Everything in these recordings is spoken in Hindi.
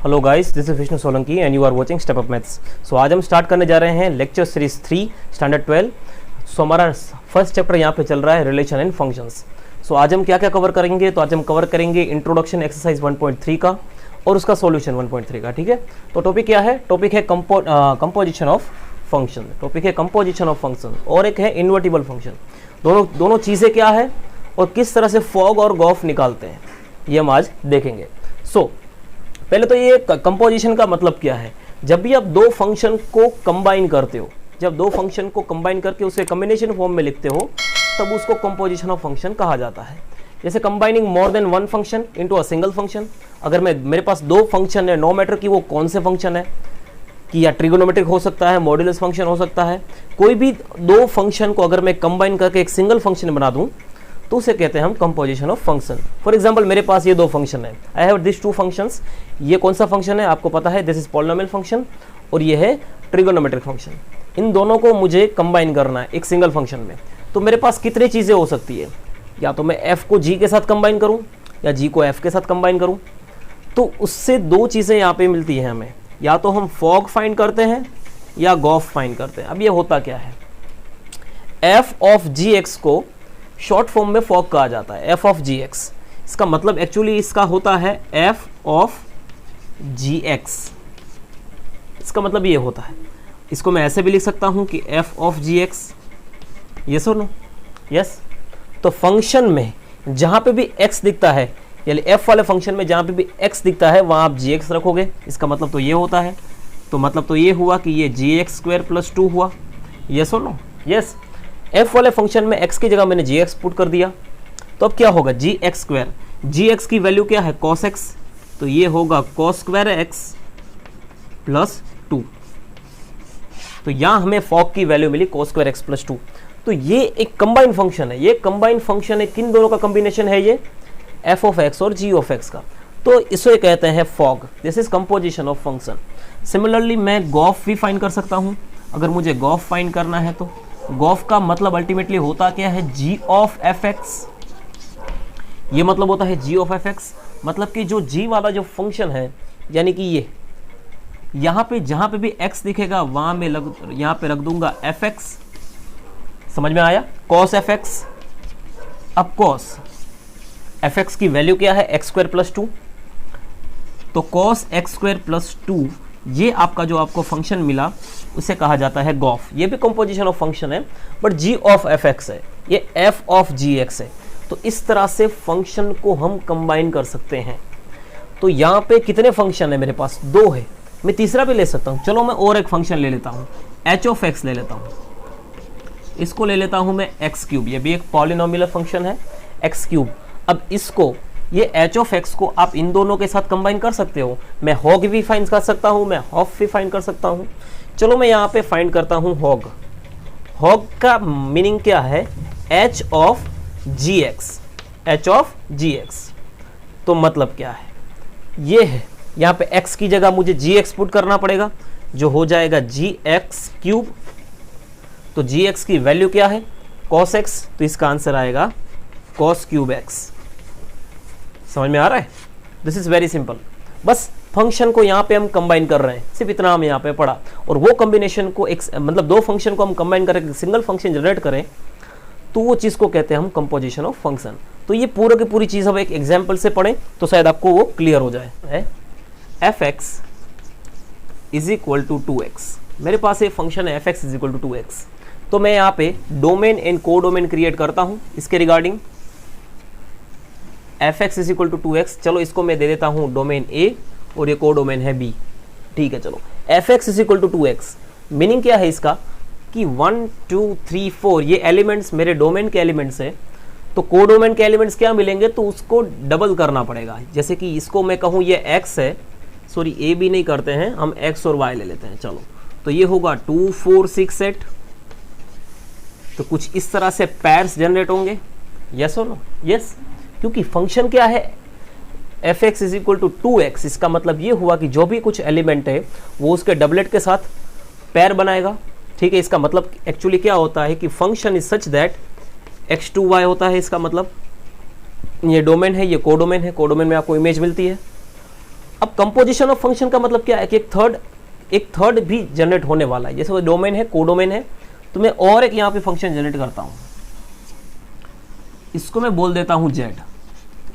Hello guys, this is Vishnu Solanki and you are watching step up maths. So आज हम स्टार्ट करने जा रहे हैं लेक्चर सीरीज 3 स्टैंडर्ड 12। सो हमारा फर्स्ट चैप्टर यहाँ पे चल रहा है रिलेशन एंड फंक्शंस। सो आज हम क्या क्या कवर करेंगे, तो आज हम कवर करेंगे इंट्रोडक्शन एक्सरसाइज 1.3 का और उसका सॉल्यूशन 1.3 का। ठीक है, तो टॉपिक क्या है? टॉपिक है कंपोजिशन ऑफ फंक्शन। टॉपिक है कंपोजिशन ऑफ फंक्शन और एक है इन्वर्टिबल फंक्शन। दोनों चीज़ें क्या है और किस तरह से फॉग और गॉफ निकालते हैं, ये हम आज देखेंगे। सो पहले तो ये कंपोजिशन का मतलब क्या है। जब भी आप दो फंक्शन को कंबाइन करते हो, जब दो फंक्शन को कंबाइन करके उसे कॉम्बिनेशन फॉर्म में लिखते हो, तब उसको कंपोजिशन ऑफ फंक्शन कहा जाता है। जैसे combining more than one function into a single function. अगर मेरे पास दो फंक्शन है, नो मैटर कि वो कौन से फंक्शन है, कि या ट्रिगोनोमेट्रिक हो सकता है, मॉड्यूलस फंक्शन हो सकता है, कोई भी दो फंक्शन को अगर मैं कंबाइन करके एक सिंगल फंक्शन बना दूं तो उसे कहते हैं हम composition of function. For example, मेरे पास ये दो फंक्शन है, I have this two functions. ये कौन सा फंक्शन है आपको पता है, दिस इज पॉलिनोमियल फंक्शन और ये है ट्रिगोनोमेट्रिक फंक्शन। इन दोनों को मुझे कंबाइन करना है एक सिंगल फंक्शन में। तो मेरे पास कितनी चीज़ें हो सकती है, या तो मैं f को g के साथ कंबाइन करूँ या g को f के साथ कंबाइन करूँ। तो उससे दो चीज़ें यहाँ पे मिलती हैं हमें, या तो हम फॉग फाइंड करते हैं या गॉफ फाइंड करते हैं। अब ये होता क्या है, f ऑफ gx को शॉर्ट फॉर्म में फॉग कहा जाता है, f ऑफ gx। इसका मतलब एक्चुअली इसका होता है f ऑफ gx। इसका मतलब ये होता है, इसको मैं ऐसे भी लिख सकता हूं कि f ऑफ gx। यस और नो? यस। तो फंक्शन में जहां पे भी x दिखता है, यानी f वाले फंक्शन में जहां पे भी x दिखता है वहां आप gx रखोगे। इसका मतलब तो ये होता है, तो मतलब तो ये हुआ कि ये gx² + 2 हुआ। यस और नो? यस। f वाले फंक्शन में x की जगह मैंने gx पुट कर दिया, तो अब क्या होगा, gx²। gx की वैल्यू क्या है, cos x, तो ये होगा cos² x + 2। तो यहाँ हमें फॉग की वैल्यू मिली cos² x + 2। तो ये एक कंबाइंड फंक्शन है। ये कंबाइंड फंक्शन है, किन दोनों का कॉम्बिनेशन है, ये f ऑफ x और g ऑफ x का। तो इसे कहते हैं fog. This is composition of function. Similarly मैं गॉफ भी फाइंड कर सकता हूँ। अगर मुझे गॉफ फाइंड करना है तो गॉफ का मतलब अल्टीमेटली होता क्या है, g ऑफ fx। ये मतलब होता है g ऑफ fx, मतलब कि जो g वाला जो फंक्शन है, यानी कि ये यहाँ पे जहाँ पे भी x दिखेगा वहाँ मैं यहाँ पे रख दूंगा fx। समझ में आया? cos fx। अब cos fx की वैल्यू क्या है, x² + 2। तो cos x² + 2 ये आपका जो आपको फंक्शन मिला उसे कहा जाता है गॉफ। ये भी कंपोजिशन ऑफ फंक्शन है, बट g ऑफ fx है, ये f ऑफ gx है। तो इस तरह से फंक्शन को हम कंबाइन कर सकते हैं। तो यहाँ पे कितने फंक्शन है मेरे पास, दो है। मैं तीसरा भी ले सकता हूँ। चलो मैं और एक फंक्शन ले लेता हूँ, h ऑफ x ले लेता हूँ। इसको ले लेता हूँ मैं x³। ये भी एक पॉलिनोमियल फंक्शन है, x³। अब इसको, ये h ऑफ x को आप इन दोनों के साथ कंबाइन कर सकते हो। मैं हॉग भी फाइंड कर सकता हूँ, मैं हॉफ भी फाइंड कर सकता हूँ। चलो मैं यहाँ पे फाइंड करता हूँ हॉग। हॉग का मीनिंग क्या है, h of gx। h of gx तो मतलब क्या है, ये है। यहाँ पे x की जगह मुझे gx पुट करना पड़ेगा, जो हो जाएगा gx³। तो gx की वैल्यू क्या है, cos x, तो इसका आंसर आएगा cos³ x। समझ में आ रहा है? This is very simple. बस फंक्शन को यहाँ पे हम कंबाइन कर रहे हैं, सिर्फ इतना हम यहाँ पे पढ़ा। और वो कॉम्बिनेशन को एक मतलब दो फंक्शन को हम कंबाइन करके सिंगल फंक्शन जनरेट करें, तो वो चीज़ को कहते हैं हम कंपोजिशन ऑफ फंक्शन। तो ये पूरा की पूरी चीज़ हम एक एग्जाम्पल से पढ़ें तो शायद आपको वो क्लियर हो जाए। है fx = 2x। मेरे पास एक फंक्शन है fx = 2x। तो मैं यहाँ पे डोमेन एंड को डोमेन क्रिएट करता हूँ इसके रिगार्डिंग। fx = 2x, चलो इसको मैं दे देता हूँ डोमेन a और ये को डोमेन है b। ठीक है, चलो fx = 2x मीनिंग क्या है इसका, कि 1 2 3 4 ये एलिमेंट्स मेरे डोमेन के एलिमेंट्स है। तो को डोमेन के एलिमेंट्स क्या मिलेंगे, तो उसको डबल करना पड़ेगा। जैसे कि इसको मैं कहूँ ये x है, सॉरी a b नहीं करते हैं हम, x और y ले लेते हैं। चलो तो ये होगा 2 4 6 8। तो कुछ इस तरह से पैर्स जनरेट होंगे। यस और नो? यस। क्योंकि फंक्शन क्या है, fx = 2x। इसका मतलब ये हुआ कि जो भी कुछ एलिमेंट है वो उसके डबलेट के साथ पैर बनाएगा। ठीक है, इसका मतलब एक्चुअली क्या होता है कि function is such that x2y होता है। इसका मतलब ये डोमेन है, ये कोडोमेन है, कोडोमेन में आपको इमेज मिलती है। अब कंपोजिशन ऑफ फंक्शन का मतलब क्या है कि एक थर्ड भी जनरेट होने वाला है। जैसे वो डोमेन है, कोडोमेन है, तो मैं और एक यहाँ पे फंक्शन जनरेट करता हूँ, इसको मैं बोल देता हूँ z,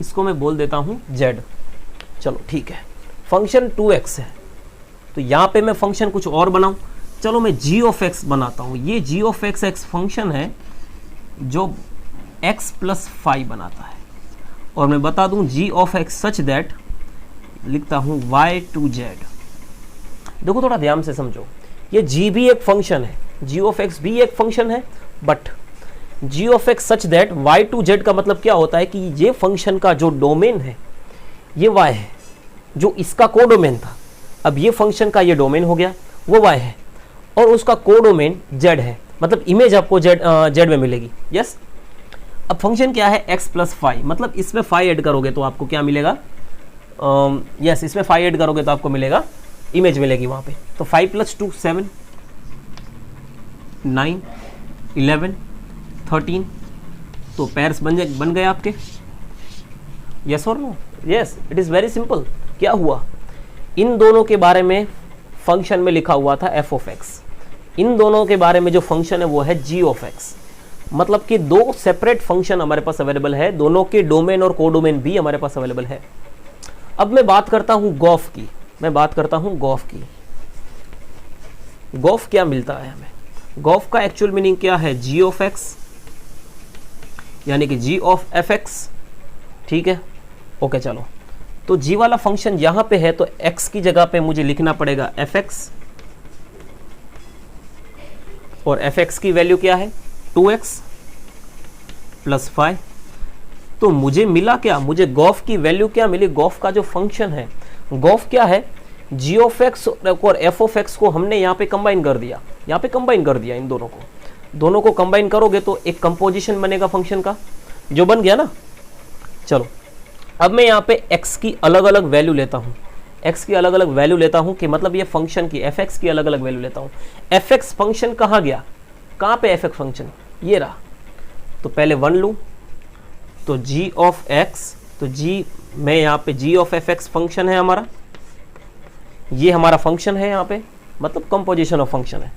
इसको मैं बोल देता हूँ z। चलो ठीक है, फंक्शन 2x है, तो यहाँ पे मैं फंक्शन कुछ और बनाऊँ। चलो मैं g ऑफ x बनाता हूँ। ये g ऑफ x एक फंक्शन है जो x प्लस 5 बनाता है, और मैं बता दूँ g of x such that लिखता हूँ y टू z। देखो थोड़ा ध्यान से समझो, ये g भी एक फंक्शन है, g ऑफ x भी एक फंक्शन है, but g of x such that y to z का मतलब क्या होता है कि ये फंक्शन का जो डोमेन है ये y है, जो इसका कोडोमेन था। अब ये फंक्शन का ये डोमेन हो गया, वो y है, और उसका कोडोमेन z है, मतलब इमेज आपको z में मिलेगी। यस, अब फंक्शन क्या है x प्लस 5, मतलब इसमें 5 ऐड करोगे तो आपको क्या मिलेगा, यस इसमें 5 ऐड करोगे तो आपको मिलेगा, इमेज मिलेगी वहाँ पे। तो 5 प्लस 2 7, 9, 11, 13, तो पेयर्स बन गए आपके। यस और no? Yes, it is very simple. क्या हुआ, इन दोनों के बारे में फंक्शन में लिखा हुआ था f ऑफ x, इन दोनों के बारे में जो फंक्शन है वो है g ऑफ x, मतलब कि दो सेपरेट फंक्शन हमारे पास अवेलेबल है, दोनों के डोमेन और कोडोमेन भी हमारे पास अवेलेबल है। अब मैं बात करता हूँ गॉफ की, गॉफ क्या मिलता है हमें? गॉफ का एक्चुअल मीनिंग क्या है? g ऑफ x, यानी कि g ऑफ fx। ठीक है, ओके चलो, तो g वाला फंक्शन यहां पे है, तो x की जगह पे मुझे लिखना पड़ेगा fx, और fx की वैल्यू क्या है 2x प्लस 5। तो मुझे मिला क्या, मुझे गॉफ की वैल्यू क्या मिली? गॉफ का जो फंक्शन है, गॉफ क्या है, g ऑफ x और f ऑफ x को हमने यहाँ पे कंबाइन कर दिया, इन दोनों को कंबाइन करोगे तो एक कंपोजिशन बनेगा फंक्शन का, जो बन गया ना। चलो अब मैं यहाँ पे x की अलग अलग वैल्यू लेता हूँ, कि मतलब ये फंक्शन की fx की अलग अलग वैल्यू लेता हूँ। fx फंक्शन कहाँ गया, कहाँ पे fx फंक्शन, ये रहा। तो पहले 1 लूँ, तो g ऑफ x, तो g मैं यहाँ पे g ऑफ fx फंक्शन है हमारा, ये हमारा फंक्शन है यहाँ पे, मतलब कंपोजिशन ऑफ फंक्शन है।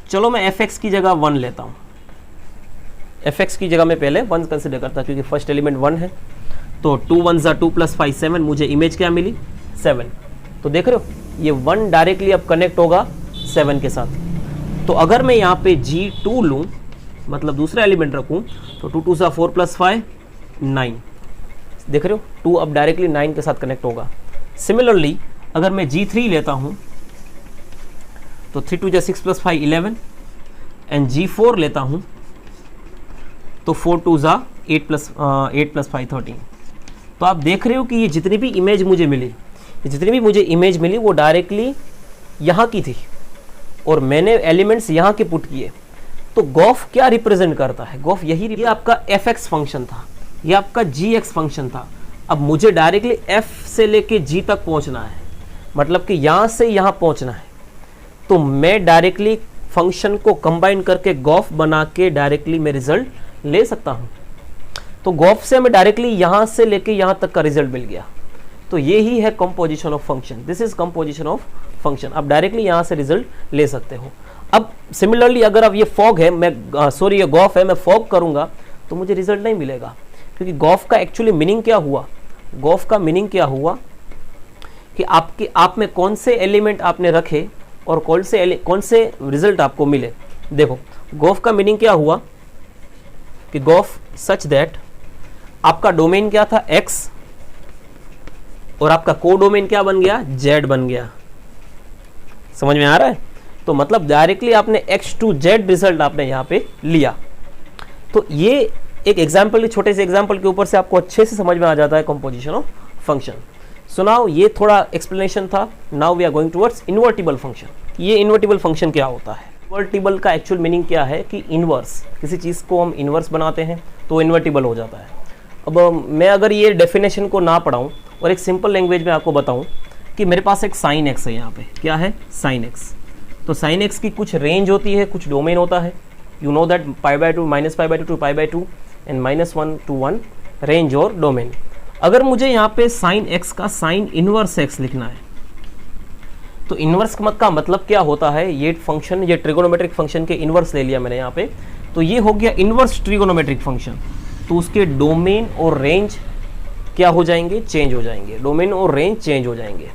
चलो मैं fx की जगह 1 लेता हूँ, fx की जगह मैं पहले 1 कंसिडर करता क्योंकि फर्स्ट एलिमेंट 1 है। तो 2 1 ज़ा 2 प्लस 5 7, मुझे इमेज क्या मिली 7। तो देख रहे हो ये 1 डायरेक्टली अब कनेक्ट होगा 7 के साथ। तो अगर मैं यहाँ पे g2 लूँ, मतलब दूसरा एलिमेंट रखूँ, तो 2 2 ज़ा 4 प्लस 5 9, देख रहे हो 2 अब डायरेक्टली 9 के साथ कनेक्ट होगा। सिमिलरली अगर मैं g3 लेता हूँ, तो 3 2 ज़ा 6 प्लस 5 11, एंड g4 लेता हूँ, तो 4 2 ज़ा 8 प्लस 5 13। तो आप देख रहे हो कि ये जितनी भी इमेज मुझे इमेज मिली वो डायरेक्टली यहाँ की थी, और मैंने एलिमेंट्स यहाँ के पुट किए। तो गॉफ क्या रिप्रेजेंट करता है? गॉफ ये आपका fx फंक्शन था, ये आपका gx फंक्शन था। अब मुझे डायरेक्टली f से लेके g तक पहुँचना है, मतलब कि यहाँ से यहाँ पहुँचना है, तो मैं डायरेक्टली फंक्शन को कंबाइन करके गॉफ बना के डायरेक्टली मैं रिजल्ट ले सकता हूँ। तो गॉफ से हमें डायरेक्टली यहाँ से लेके यहाँ तक का रिजल्ट मिल गया। तो ये ही है composition of function, this is composition of function. आप डायरेक्टली यहाँ से रिजल्ट ले सकते हो। अब सिमिलरली अगर अब ये फॉग है, ये गॉफ है, मैं फॉग करूँगा तो मुझे रिजल्ट नहीं मिलेगा, क्योंकि गॉफ का एक्चुअली मीनिंग क्या हुआ? गॉफ का मीनिंग क्या हुआ कि आप में कौन से एलिमेंट आपने रखे और कौन से रिजल्ट आपको मिले। देखो गॉफ का मीनिंग क्या हुआ कि गॉफ सच दैट आपका डोमेन क्या था x, और आपका कोडोमेन क्या बन गया? z बन गया। समझ में आ रहा है? तो मतलब डायरेक्टली आपने x टू z रिजल्ट आपने यहाँ पे लिया। तो ये एक एग्जाम्पल, छोटे से एग्जाम्पल के ऊपर से आपको अच्छे से समझ में आ जाता है composition of function. So now ये थोड़ा एक्सप्लेनेशन था। Now we are going towards invertible function. ये इन्वर्टिबल फंक्शन क्या होता है? इन्वर्टिबल का एक्चुअल मीनिंग क्या है कि इनवर्स, किसी चीज़ को हम इनवर्स बनाते हैं तो इन्वर्टिबल हो जाता है। अब मैं अगर ये डेफिनेशन को ना पढ़ाऊँ और एक सिंपल लैंग्वेज में आपको बताऊँ कि मेरे पास एक साइन एक्स है, यहाँ पे क्या है? Sine x. तो साइन एक्स की कुछ रेंज होती है, कुछ डोमेन होता है। You know that π/2 -π/2 to π/2 and -1 to 1 range और डोमेन। अगर मुझे यहाँ पे साइन एक्स का साइन इनवर्स एक्स लिखना है, तो इनवर्स का मतलब क्या होता है, ये फंक्शन, ये ट्रिगोनोमेट्रिक फंक्शन के इनवर्स ले लिया मैंने यहाँ पे, तो ये हो गया इनवर्स ट्रिगोनोमेट्रिक फंक्शन। तो उसके डोमेन और रेंज क्या हो जाएंगे, चेंज हो जाएंगे, डोमेन और रेंज चेंज हो जाएंगे।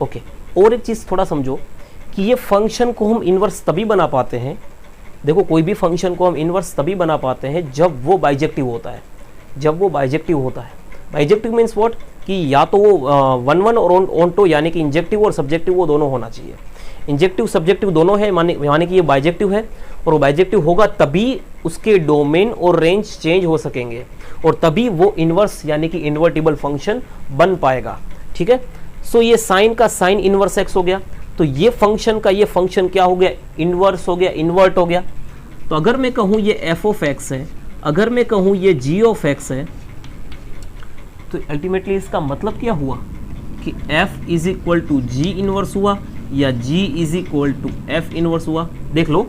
ओके, और एक चीज़ थोड़ा समझो कि ये फंक्शन को हम इनवर्स तभी बना पाते हैं, देखो कोई भी फंक्शन को हम इनवर्स तभी बना पाते हैं जब वो बाइजेक्टिव होता है, जब वो बाइजेक्टिव होता है। बाइजेक्टिव मीन्स व्हाट, कि या तो वो वन वन और ऑन्टो यानी कि इंजेक्टिव और सब्जेक्टिव वो दोनों होना चाहिए। इंजेक्टिव सब्जेक्टिव दोनों है यानी कि ये बाइजेक्टिव है, और वो बाइजेक्टिव होगा तभी उसके डोमेन और रेंज चेंज हो सकेंगे, और तभी वो इनवर्स यानी कि इन्वर्टिबल फंक्शन बन पाएगा। ठीक है, सो ये साइन का साइन इनवर्स एक्स हो गया, तो ये फंक्शन का ये फंक्शन क्या हो गया, इनवर्स हो गया, इन्वर्ट हो गया। तो अगर मैं कहूँ ये एफ ऑफ एक्स है, अगर मैं कहूँ ये जी ऑफ एक्स है, तो अल्टीमेटली इसका मतलब क्या हुआ कि f is equal to ji inverse हुआ या g is equal to F inverse हुआ। देख लो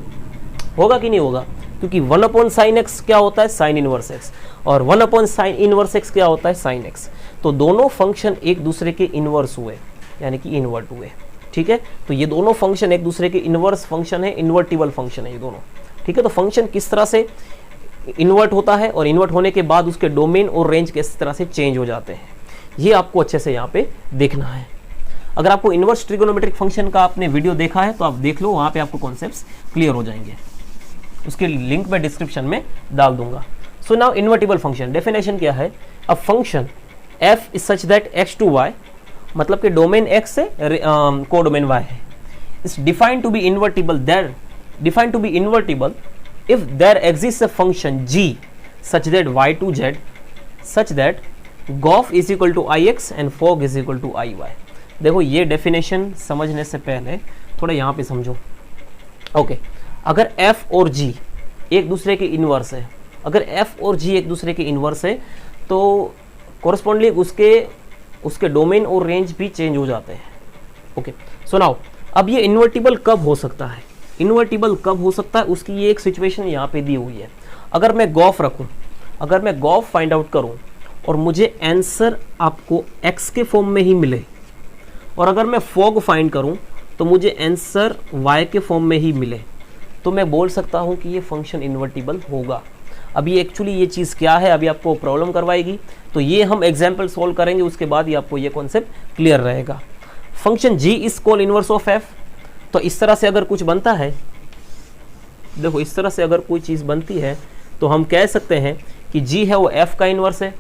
होगा कि नहीं होगा, क्योंकि 1 अपॉन साइन एक्स क्या होता है, साइन इनवर्स एक्स, और 1 अपॉन साइन इनवर्स एक्स क्या होता है, साइन एक्स। तो दोनों फंक्शन एक दूसरे के इनवर्स हुए यानी कि इन्वर्ट हुए। ठीक है, तो ये दोनों फंक्शन एक दूसरे के इनवर्स फंक्शन है, इन्वर्टिबल फंक्शन है ये दोनों। ठीक है, तो फंक्शन किस तरह से इन्वर्ट होता है और इन्वर्ट होने के बाद उसके डोमेन और रेंज किस तरह से चेंज हो जाते हैं, ये आपको अच्छे से यहाँ पे देखना है। अगर आपको इनवर्स ट्रिगोनोमेट्रिक फंक्शन का आपने वीडियो देखा है तो आप देख लो, वहाँ पे आपको कॉन्सेप्ट्स क्लियर हो जाएंगे। उसके लिंक मैं डिस्क्रिप्शन में डाल दूंगा। So now invertible function definition क्या है, a function f is such that x to y, मतलब कि डोमेन x से कोडोमेन y है, is defined to be invertible, there defined to be invertible if there exists a function g such that y to z such that gof is equal to ix and fog is equal to iy। देखो ये डेफिनेशन समझने से पहले थोड़ा यहाँ पे समझो। ओके, अगर f और g एक दूसरे के इनवर्स है, अगर f और g एक दूसरे के इनवर्स है तो कोरस्पॉन्डली उसके डोमेन और रेंज भी चेंज हो जाते हैं। ओके, सो नाउ अब ये इन्वर्टिबल कब हो सकता है, इन्वर्टिबल कब हो सकता है, उसकी ये एक सिचुएशन यहाँ पे दी हुई है। अगर मैं गॉफ रखूँ, अगर मैं गॉफ फाइंड आउट करूँ और मुझे आंसर आपको x के फॉर्म में ही मिले, और अगर मैं फॉग फाइंड करूँ तो मुझे आंसर y के फॉर्म में ही मिले, तो मैं बोल सकता हूँ कि ये फंक्शन इन्वर्टिबल होगा। अभी एक्चुअली ये चीज़ क्या है, अभी आपको प्रॉब्लम करवाएगी, तो ये हम एग्जाम्पल सोल्व करेंगे, उसके बाद ही आपको ये कॉन्सेप्ट क्लियर रहेगा। Function g is called inverse of f, तो इस तरह से अगर कुछ बनता है, देखो इस तरह से अगर कोई चीज़ बनती है तो हम कह सकते हैं कि g है वो f का इन्वर्स है,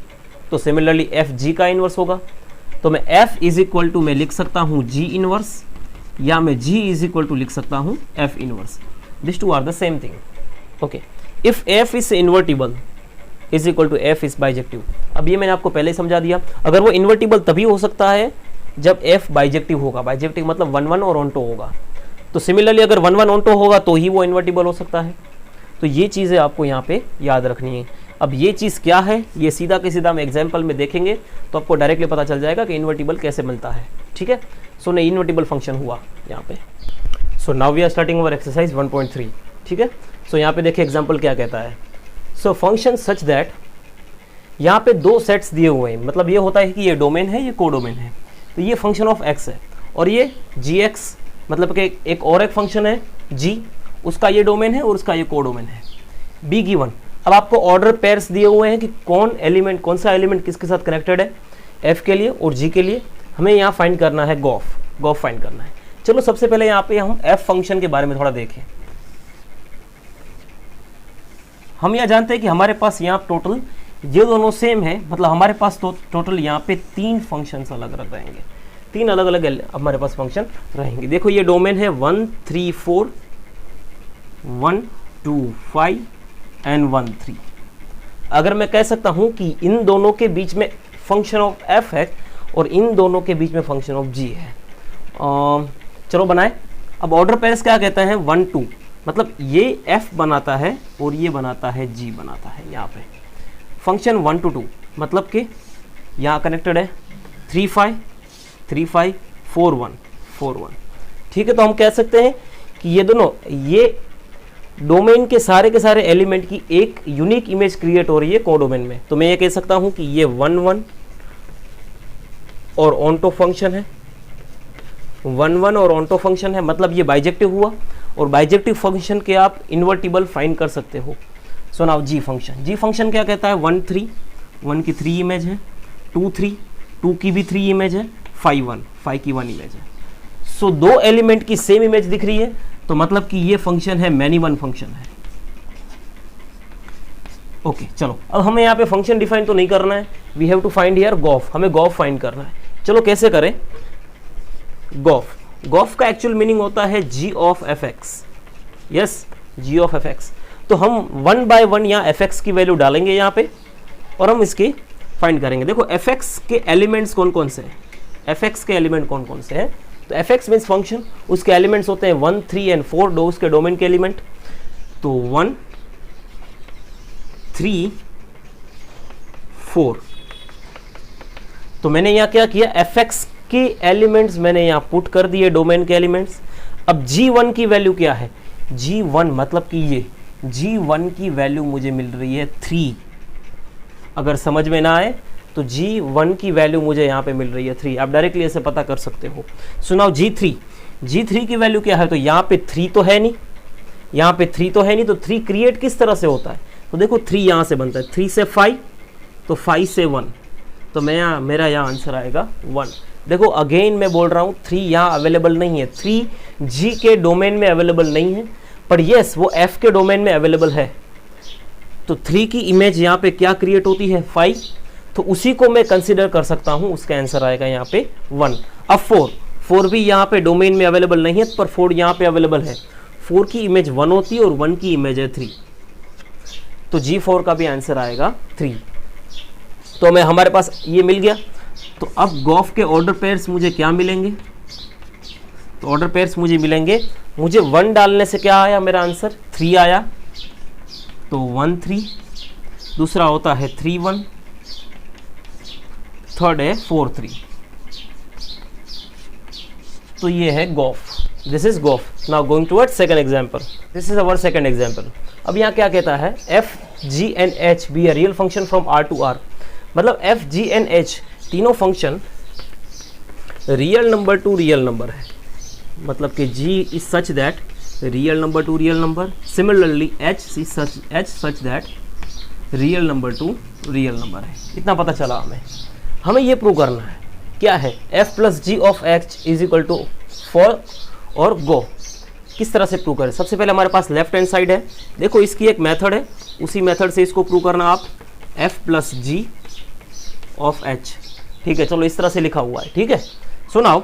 तो सिमिलरली f g का इन्वर्स होगा। तो मैं f इज इक्वल टू मैं लिख सकता हूँ g इन्वर्स, या मैं g इज इक्वल टू लिख सकता हूँ f inverse. This two are the same thing. Okay, if f is invertible is equal to f is bijective. अब ये मैंने आपको पहले ही समझा दिया, अगर वो इन्वर्टिबल तभी हो सकता है जब f बाइजेक्टिव होगा, बाइजेक्टिव मतलब 1 1 और ऑन्टो होगा। तो सिमिलरली अगर 1 1 ऑन्टो होगा तो ही वो इन्वर्टिबल हो सकता है। तो ये चीज़ें आपको यहाँ पे याद रखनी है। अब ये चीज़ क्या है, ये सीधा के सीधा हम एग्जाम्पल में देखेंगे तो आपको डायरेक्टली पता चल जाएगा कि इन्वर्टिबल कैसे मिलता है। ठीक है, सो नहीं इन्वर्टिबल फंक्शन हुआ यहाँ पे। So now we are starting our exercise 1.3। ठीक है, सो यहाँ पे देखिए एग्जाम्पल क्या कहता है। सो फंक्शन सच दैट, यहाँ पे दो सेट्स दिए हुए हैं, मतलब ये होता है कि ये डोमेन है, ये कोडोमेन है। तो ये फंक्शन ऑफ x है और ये gx, मतलब कि एक और एक फंक्शन है g, उसका ये डोमेन है और उसका ये कोडोमेन है। बी गिवन, अब आपको ऑर्डर पेयर्स दिए हुए हैं कि कौन सा एलिमेंट किसके साथ कनेक्टेड है, f के लिए और g के लिए। हमें यहाँ फाइंड करना है गॉफ फाइंड करना है। चलो सबसे पहले यहाँ पे हम f फंक्शन के बारे में थोड़ा देखें। हम यहाँ जानते हैं कि हमारे पास यहाँ टोटल ये दोनों सेम है, मतलब हमारे पास तो टोटल यहाँ पे 3 फंक्शंस अलग अलग रहेंगे, 3 अलग अलग हमारे पास फंक्शन रहेंगे। देखो ये डोमेन है 1 3 4 1 2 5 एंड 1 3। अगर मैं कह सकता हूँ कि इन दोनों के बीच में फंक्शन ऑफ f है और इन दोनों के बीच में फंक्शन ऑफ g है। चलो बनाए। अब ऑर्डर पेयर्स क्या कहते हैं, 1 2, मतलब ये f बनाता है और ये बनाता है g बनाता है। यहाँ पे फंक्शन 1 to 2, मतलब कि यहाँ कनेक्टेड है 3 5 3 5 4 1 4 1। ठीक है, तो हम कह सकते हैं कि ये दोनों, ये डोमेन के सारे एलिमेंट की एक यूनिक इमेज क्रिएट हो रही है कोडोमेन में। तो मैं ये कह सकता हूँ कि ये 1 1 और ऑनटो फंक्शन है, 1 1 और ऑनटो फंक्शन है, मतलब ये बाइजेक्टिव हुआ। और बाइजेक्टिव फंक्शन के आप इन्वर्टिबल फाइंड कर सकते हो। सो नाउ जी फंक्शन क्या कहता है, 1 3, 1 की 3 इमेज है, 2 3, 2 की भी 3 इमेज है, 5 1, 5 की 1 इमेज है। सो दो एलिमेंट की सेम इमेज दिख रही है, तो मतलब कि ये फंक्शन है मैनी वन फंक्शन है। ओके चलो, अब हमें यहाँ पे फंक्शन डिफाइन तो नहीं करना है, we have to find here gof, हमें गॉफ फाइंड करना है। चलो कैसे करें गॉफ का एक्चुअल मीनिंग होता है g of F x, yes g of F x. तो हम 1 बाय 1 यहाँ एफ एक्स की वैल्यू डालेंगे यहाँ पे और हम इसकी फाइंड करेंगे। देखो एफ एक्स के एलिमेंट्स कौन कौन से हैं, एफ एक्स के एलिमेंट कौन कौन से हैं, तो एफ एक्स मीन्स फंक्शन, उसके एलिमेंट्स होते हैं 1 3 एंड 4, दो उसके डोमेन के एलिमेंट। तो 1 3 4, तो मैंने यहाँ क्या किया, एफ एक्स के एलिमेंट्स मैंने यहाँ पुट कर दिए, डोमेन के एलिमेंट्स। अब G1 की वैल्यू क्या है, G1 मतलब कि ये G1 की वैल्यू मुझे मिल रही है 3। अगर समझ में ना आए तो G1 की वैल्यू मुझे यहाँ पे मिल रही है 3, आप डायरेक्टली ऐसे पता कर सकते हो। सुनाओ G3 की वैल्यू क्या है, तो यहाँ पे 3 तो है नहीं, यहाँ पे 3 तो है नहीं, तो 3 क्रिएट किस तरह से होता है, तो देखो 3 यहाँ से बनता है, 3 से 5, तो 5 से 1, तो मेरा यहाँ आंसर आएगा 1। देखो अगेन मैं बोल रहा हूँ 3 यहाँ अवेलेबल नहीं है, 3 G के डोमेन में अवेलेबल नहीं है, पर यस वो F के डोमेन में अवेलेबल है। तो 3 की इमेज यहाँ पे क्या क्रिएट होती है, 5, तो उसी को मैं कंसिडर कर सकता हूँ, उसका आंसर आएगा यहाँ पे 1। अब 4 भी यहाँ पे डोमेन में अवेलेबल नहीं है, पर 4 यहाँ पे अवेलेबल है, 4 की इमेज 1 होती है और 1 की इमेज है 3, तो G4 का भी आंसर आएगा 3। तो मैं हमारे पास ये मिल गया। तो अब गॉफ के ऑर्डर पेयर्स मुझे क्या मिलेंगे, तो ऑर्डर पेयर्स मुझे मिलेंगे, मुझे 1 डालने से क्या आया, मेरा आंसर 3 आया, तो 1 3, दूसरा होता है 3 1, थर्ड है 4 3, तो ये है gof, this is gof. Now going towards second example, this is our second example. अब यहाँ क्या कहता है, F G and H be a real function from R to R, मतलब एफ जी एंड एच तीनों function real number to real number है, मतलब कि g is such that real number to real number, similarly h is such that real number to real number है। इतना पता चला हमें ये प्रूव करना है, क्या है, f plus G of h is equal to 4 और गो। किस तरह से प्रूव करें, सबसे पहले हमारे पास लेफ्ट हैंड साइड है, देखो इसकी एक मेथड है, उसी मेथड से इसको प्रूव करना आप, f plus G of h, ठीक है, चलो इस तरह से लिखा हुआ है, ठीक है। So now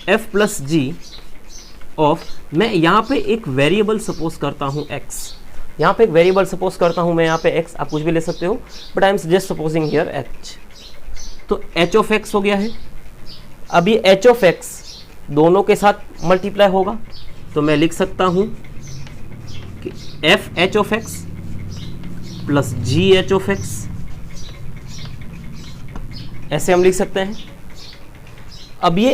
f plus G of, मैं यहाँ पे एक वेरिएबल सपोज करता हूँ x, यहाँ पे एक वेरिएबल सपोज करता हूँ मैं यहाँ पे x, आप कुछ भी ले सकते हो, but I am just supposing here h, तो h ऑफ x हो गया है। अब ये h ऑफ x दोनों के साथ मल्टीप्लाई होगा, तो मैं लिख सकता हूँ कि f h of x plus g h of x, ऐसे हम लिख सकते हैं। अब ये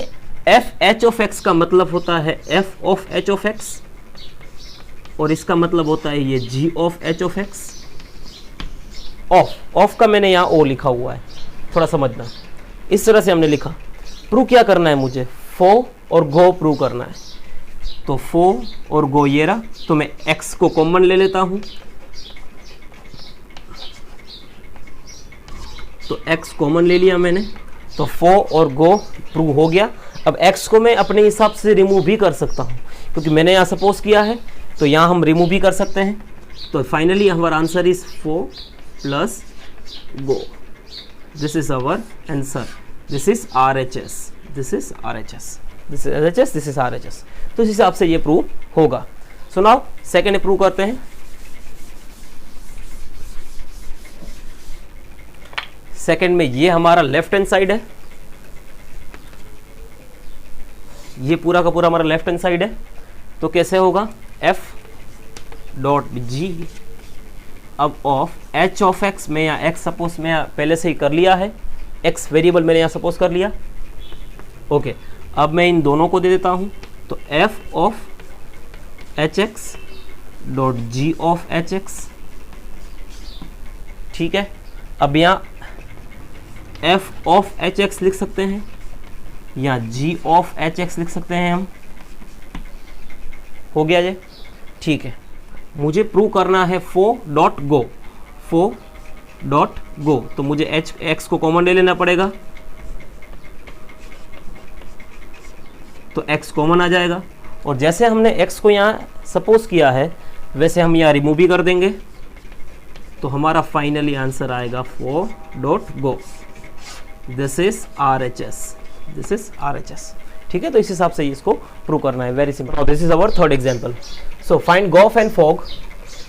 एफ एच ऑफ एक्स का मतलब होता है f of h of x, और इसका मतलब होता है ये g of h of x. Of का मैंने यहाँ ओ लिखा हुआ है, थोड़ा समझना, इस तरह से हमने लिखा। प्रूव क्या करना है मुझे, फो और गो प्रूव करना है, तो फो और गो ये रहा, तो मैं एक्स को कॉमन ले लेता हूँ, तो x कॉमन ले लिया मैंने, तो फो और गो प्रूव हो गया। अब x को मैं अपने हिसाब से रिमूव भी कर सकता हूँ, क्योंकि मैंने यहाँ सपोज किया है, तो यहाँ हम रिमूव भी कर सकते हैं। तो फाइनली हमारा answer is 4 plus go, this is our answer, this is RHS, this is RHS, this is RHS, this is RHS। तो इस हिसाब से ये प्रूव होगा। सो नाउ सेकेंड प्रूव करते हैं। सेकेंड में ये हमारा लेफ्ट हैंड साइड है, ये पूरा का पूरा हमारा लेफ्ट हैंड साइड है, तो कैसे होगा, f डॉट g अब ऑफ h ऑफ x, में यहाँ x सपोज मैं पहले से ही कर लिया है, x वेरिएबल मैंने यहाँ सपोज कर लिया, ओके। अब मैं इन दोनों को दे देता हूँ, तो f of hx dot g of hx, ठीक है। अब यहाँ एफ ऑफ एच एक्स लिख सकते हैं या जी ऑफ एच एक्स लिख सकते हैं हम। हो गया जी, ठीक है। मुझे प्रूव करना है फो डॉट गो, फो डॉट गो, तो मुझे एच एक्स को कॉमन ले लेना पड़ेगा, तो x कॉमन आ जाएगा। और जैसे हमने x को यहाँ सपोज किया है वैसे हम यहाँ रिमूव भी कर देंगे, तो हमारा फाइनली आंसर आएगा फो डॉट गो। This is RHS, this is RHS। ठीक है, तो इस हिसाब से इसको प्रूव करना है, very simple. This is our third example. So find gof and fog.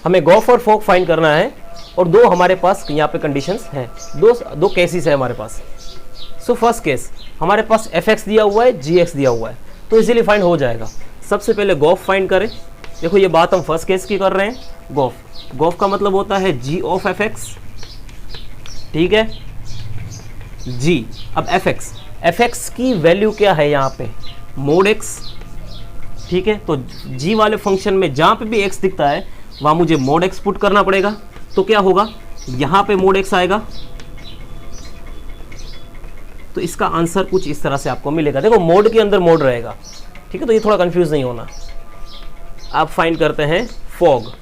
हमें गॉफ और फॉग फाइंड करना है और दो हमारे पास यहाँ पे कंडीशंस हैं, दो केसेस है हमारे पास। सो फर्स्ट केस हमारे पास fx दिया हुआ है, gx दिया हुआ है, तो इजीली फाइंड हो जाएगा। सबसे पहले गॉफ फाइंड करें। देखो ये बात हम फर्स्ट केस की कर रहे हैं। गॉफ का मतलब होता है g ऑफ fx, ठीक है, g। अब fx की वैल्यू क्या है यहाँ पे, मोड x, ठीक है। तो g वाले फंक्शन में जहाँ पे भी x दिखता है वहाँ मुझे मोड x पुट करना पड़ेगा। तो क्या होगा, यहाँ पे मोड x आएगा, तो इसका आंसर कुछ इस तरह से आपको मिलेगा। देखो मोड के अंदर मोड रहेगा, ठीक है, तो ये थोड़ा कंफ्यूज नहीं होना। आप फाइंड करते हैं फॉग।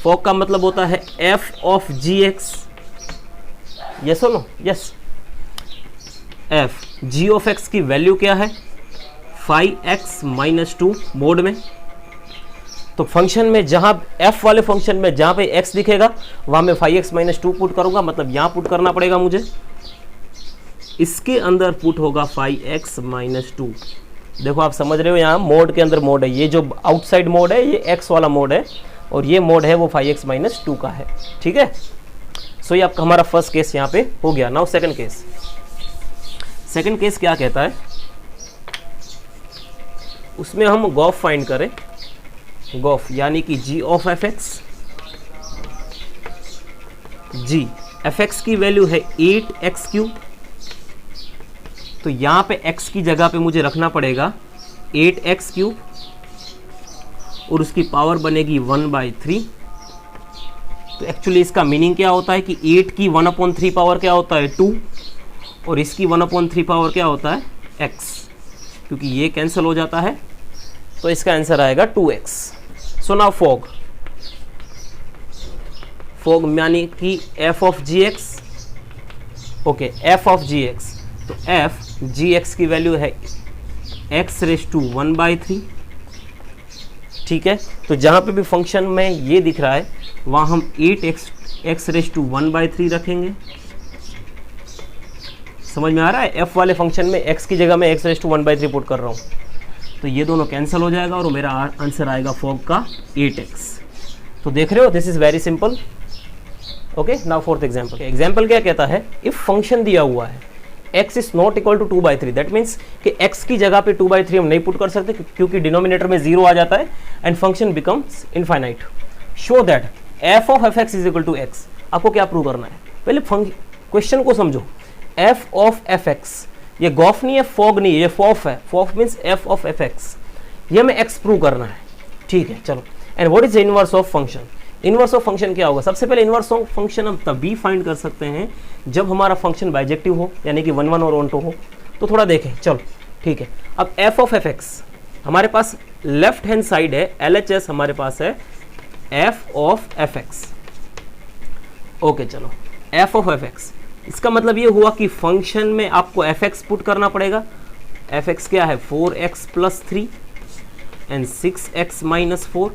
फॉग का मतलब होता है f ऑफ gx, यस और no, yes. f g of x की वैल्यू क्या है, 5x माइनस 2 मोड में। तो फंक्शन में जहां f वाले फंक्शन में जहां पे x दिखेगा वहां मैं 5x माइनस 2 पुट करूंगा, मतलब यहां पुट करना पड़ेगा मुझे। इसके अंदर पुट होगा 5x माइनस 2। देखो आप समझ रहे हो, यहाँ मोड के अंदर मोड है, ये जो आउटसाइड मोड है ये x वाला मोड है और ये मोड है वो 5x माइनस 2 का है, ठीक है। सो ये आपका हमारा फर्स्ट केस यहाँ पे हो गया। Now second case. Second case क्या कहता है, उसमें हम गॉफ फाइंड करें। गॉफ यानी कि g of fx, g fx की वैल्यू है 8x क्यूब, तो यहाँ पे x की जगह पे मुझे रखना पड़ेगा 8x क्यूब और उसकी पावर बनेगी 1/3। तो एक्चुअली इसका मीनिंग क्या होता है कि 8 की 1/3 पावर क्या होता है 2 और इसकी 1/3 पावर क्या होता है x, क्योंकि ये कैंसिल हो जाता है, तो इसका आंसर आएगा 2x। So now fog. Fog यानी कि f of gx, okay, f of gx, तो f gx की वैल्यू है x रेज टू 1/3, ठीक है। तो जहाँ पे भी फंक्शन में ये दिख रहा है वहाँ हम 8x रेज टू 1/3 रखेंगे। समझ में आ रहा है, f वाले फंक्शन में x की जगह मैं x रेज टू 1/3 पुट कर रहा हूँ, तो ये दोनों कैंसिल हो जाएगा और मेरा आंसर आएगा फॉग का 8x। तो देख रहे हो, this is very simple. Okay, now fourth example. Example क्या कहता है, इफ फंक्शन दिया हुआ है x is not equal to 2/3, that means कि x की जगह पे 2/3 हम नहीं पुट कर सकते क्योंकि डिनोमिनेटर में 0 आ जाता है and function becomes infinite. Show that f of fx is equal to x। आपको क्या प्रूव करना है, पहले क्वेश्चन को समझो। f ऑफ fx, ये गॉफ नहीं है, फॉग नहीं है, ये फॉफ है। फॉफ मीन्स f ऑफ fx, ये हमें x प्रूव करना है, ठीक है। चलो, and what is inverse of function. Inverse of function क्या होगा, सबसे पहले इनवर्स ऑफ फंक्शन हम तभी फाइंड कर सकते हैं जब हमारा फंक्शन बाइजेक्टिव हो, यानी कि 1 1 और 1 2 हो। तो थोड़ा देखें, चलो ठीक है। अब f ऑफ fx हमारे पास लेफ्ट हैंड साइड है, LHS हमारे पास है f ऑफ fx। ओके चलो, f ऑफ fx, इसका मतलब ये हुआ कि फंक्शन में आपको fx पुट करना पड़ेगा। fx क्या है, 4x plus 3 and 6x minus 4।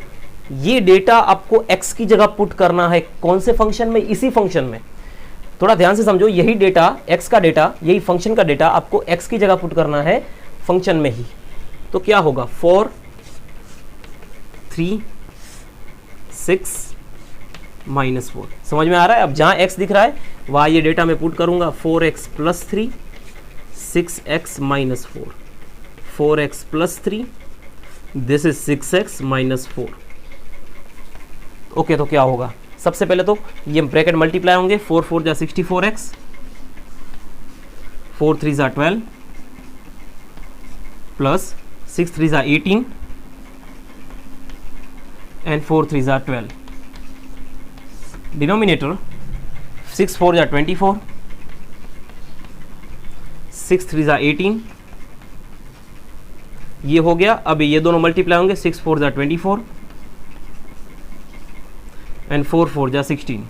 ये डेटा आपको x की जगह पुट करना है, कौन से फंक्शन में, इसी फंक्शन में। थोड़ा ध्यान से समझो, यही डेटा x का डेटा, यही फंक्शन का डेटा आपको x की जगह पुट करना है फंक्शन में ही। तो क्या होगा, 4 3 6 माइनस 4। समझ में आ रहा है। अब जहाँ x दिख रहा है वहाँ ये डेटा मैं पुट करूंगा, 4x plus 3 6x minus 4, 4x plus 3, this is 6x minus 4। Okay, तो क्या होगा, सबसे पहले तो ये ब्रैकेट मल्टीप्लाई होंगे, 4 4 जा 64x, 4 3 जा 12 प्लस 6 3 जा 18 एंड 4 3 जा 12। डिनोमिनेटर 6 4 जा 24 6 3 ज़ा 18, ये हो गया। अब ये दोनों मल्टीप्लाई होंगे, 6 4 ज़ा 24 एंड 4 4 ज़ा 16।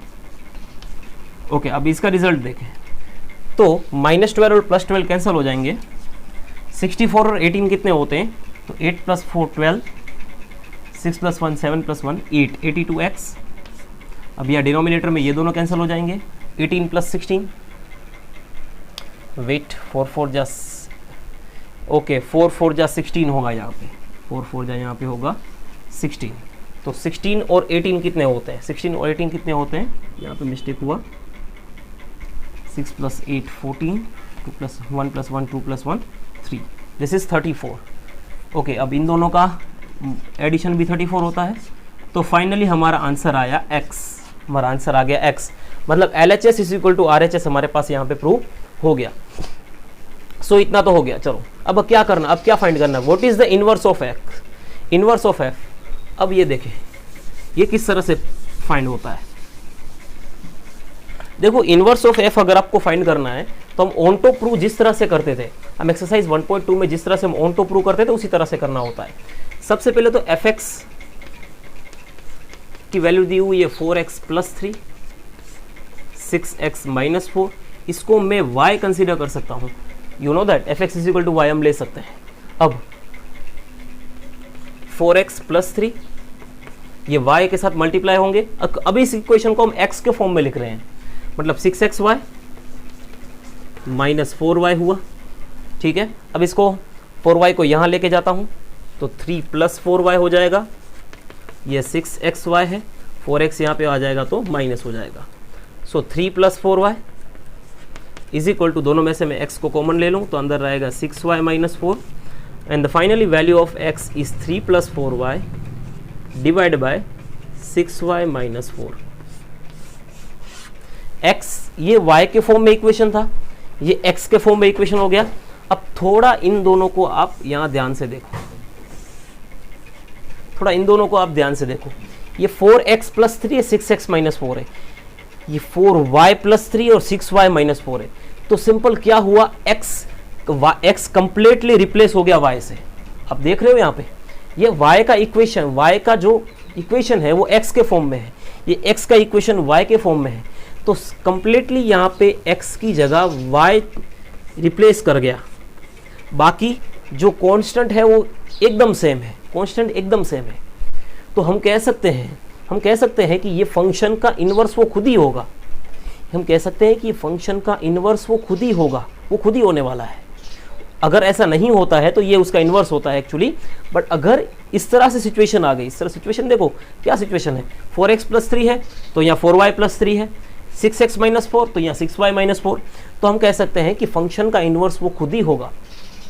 ओके, अब इसका रिजल्ट देखें तो -12 और +12 कैंसिल हो जाएंगे। 64 और 18 कितने होते हैं, तो 8 + 4 12, 6 + 1 7 + 1 8, 82x। अब यह डिनोमिनेटर में ये दोनों कैंसिल हो जाएंगे, 18 + 16, वेट 4 4 जा ओके 4 4 जा 16 होगा यहाँ पे, 4 4 जा यहाँ पे होगा 16। तो 16 और 18 कितने होते हैं, 16 और 18 कितने होते हैं, यहाँ पे मिस्टेक हुआ, 6 + 8 14, 2 + 1 + 1 2 + 1 3, दिस इज 34। ओके, अब इन दोनों का एडिशन भी 34 होता है। तो फाइनली हमारा आंसर आया x, हमारा आंसर आ गया x, मतलब LHS = RHS हमारे पास यहाँ पे प्रूव हो गया। सो इतना तो हो गया। चलो अब क्या करना, अब क्या फाइंड करना, what is the inverse of x, inverse of f। अब ये देखें ये किस तरह से फाइंड होता है। देखो इनवर्स ऑफ f अगर आपको फाइंड करना है तो हम ऑन टॉप प्रूव जिस तरह से करते थे, हम एक्सरसाइज 1.2 में जिस तरह से हम ऑन टॉप प्रूव करते थे उसी तरह से करना होता है। सबसे पहले तो fx की वैल्यू दी हुई है 4x + 3, 6x - 4, इसको मैं y कंसीडर कर सकता हूँ। You know that fx = y हम ले सकते हैं। अब 4x + 3 ये y के साथ मल्टीप्लाई होंगे। अब इस इक्वेशन को हम x के फॉर्म में लिख रहे हैं, मतलब 6xy - 4y हुआ, ठीक है। अब इसको 4y को यहाँ लेके जाता हूँ तो 3 + 4y हो जाएगा, ये 6xy है, 4x यहाँ पे आ जाएगा तो माइनस हो जाएगा। सो 3 + 4y = दोनों में से मैं x को कॉमन ले लूँ तो अंदर रहेगा 6y - 4 and the finally value of x is 3 + 4y divide by 6y - 4। x ये y के फॉर्म में इक्वेशन था, ये x के फॉर्म में इक्वेशन हो गया। अब थोड़ा इन दोनों को आप यहाँ ध्यान से देखो, थोड़ा इन दोनों को आप ध्यान से देखो, ये 4x + 3 है, 6x - 4 है, ये 4y + 3 और 6y - 4 है। तो सिंपल क्या हुआ, x कंप्लीटली रिप्लेस हो गया y से। आप देख रहे हो यहाँ पे ये y का इक्वेशन, y का जो इक्वेशन है वो x के फॉर्म में है, ये x का इक्वेशन y के फॉर्म में है। तो कंप्लीटली यहाँ पे x की जगह y रिप्लेस कर गया, बाकी जो कांस्टेंट है वो एकदम सेम है, कांस्टेंट एकदम सेम है। तो हम कह सकते हैं कि ये फंक्शन का इन्वर्स वो खुद ही होगा, हम कह सकते हैं कि फंक्शन का इन्वर्स वो खुद ही होगा, वो खुद ही होने वाला है। अगर ऐसा नहीं होता है तो ये उसका इन्वर्स होता है एक्चुअली। बट अगर इस तरह से सिचुएशन आ गई, इस तरह सिचुएशन देखो क्या सिचुएशन है, 4x + 3 है तो यहाँ 4y + 3 है, 6x - 4 तो यहाँ 6y - 4, तो हम कह सकते हैं कि फंक्शन का इन्वर्स वो खुद ही होगा,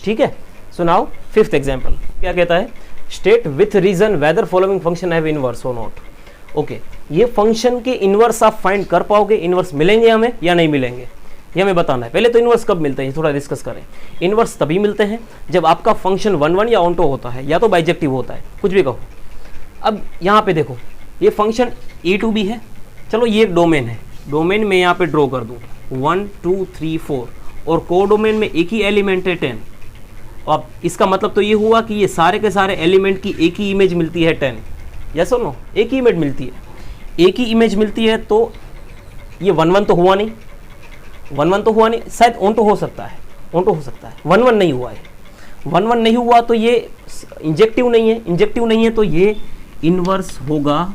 ठीक है। सो नाउ 5th एग्जाम्पल क्या कहता है, state with reason whether following function have inverse और नॉट। ओके, ये फंक्शन के इनवर्स आप फाइंड कर पाओगे, इनवर्स मिलेंगे हमें या नहीं मिलेंगे, ये हमें बताना है। पहले तो इनवर्स कब मिलते हैं थोड़ा डिस्कस करें। इनवर्स तभी मिलते हैं जब आपका फंक्शन 1 1 या ऑनटो होता है, या तो बाइजेक्टिव होता है, कुछ भी कहो। अब यहाँ पे देखो ये फंक्शन a to b है, चलो ये एक डोमेन है, डोमेन में यहाँ पे ड्रॉ कर दूँ 1 2 3 4 और को डोमेन में एक ही एलिमेंट है 10। अब इसका मतलब तो ये हुआ कि ये सारे के सारे एलिमेंट की एक ही इमेज मिलती है 10, यस और नो, एक ही इमेज मिलती है, एक ही इमेज मिलती है। तो ये 1 1 तो हुआ नहीं, 1 1 तो हुआ नहीं, शायद ऑनटो हो सकता है, ऑनटो हो सकता है, 1 1 नहीं हुआ है, 1 1 नहीं हुआ तो ये इंजेक्टिव नहीं है, इंजेक्टिव नहीं है तो ये इनवर्स होगा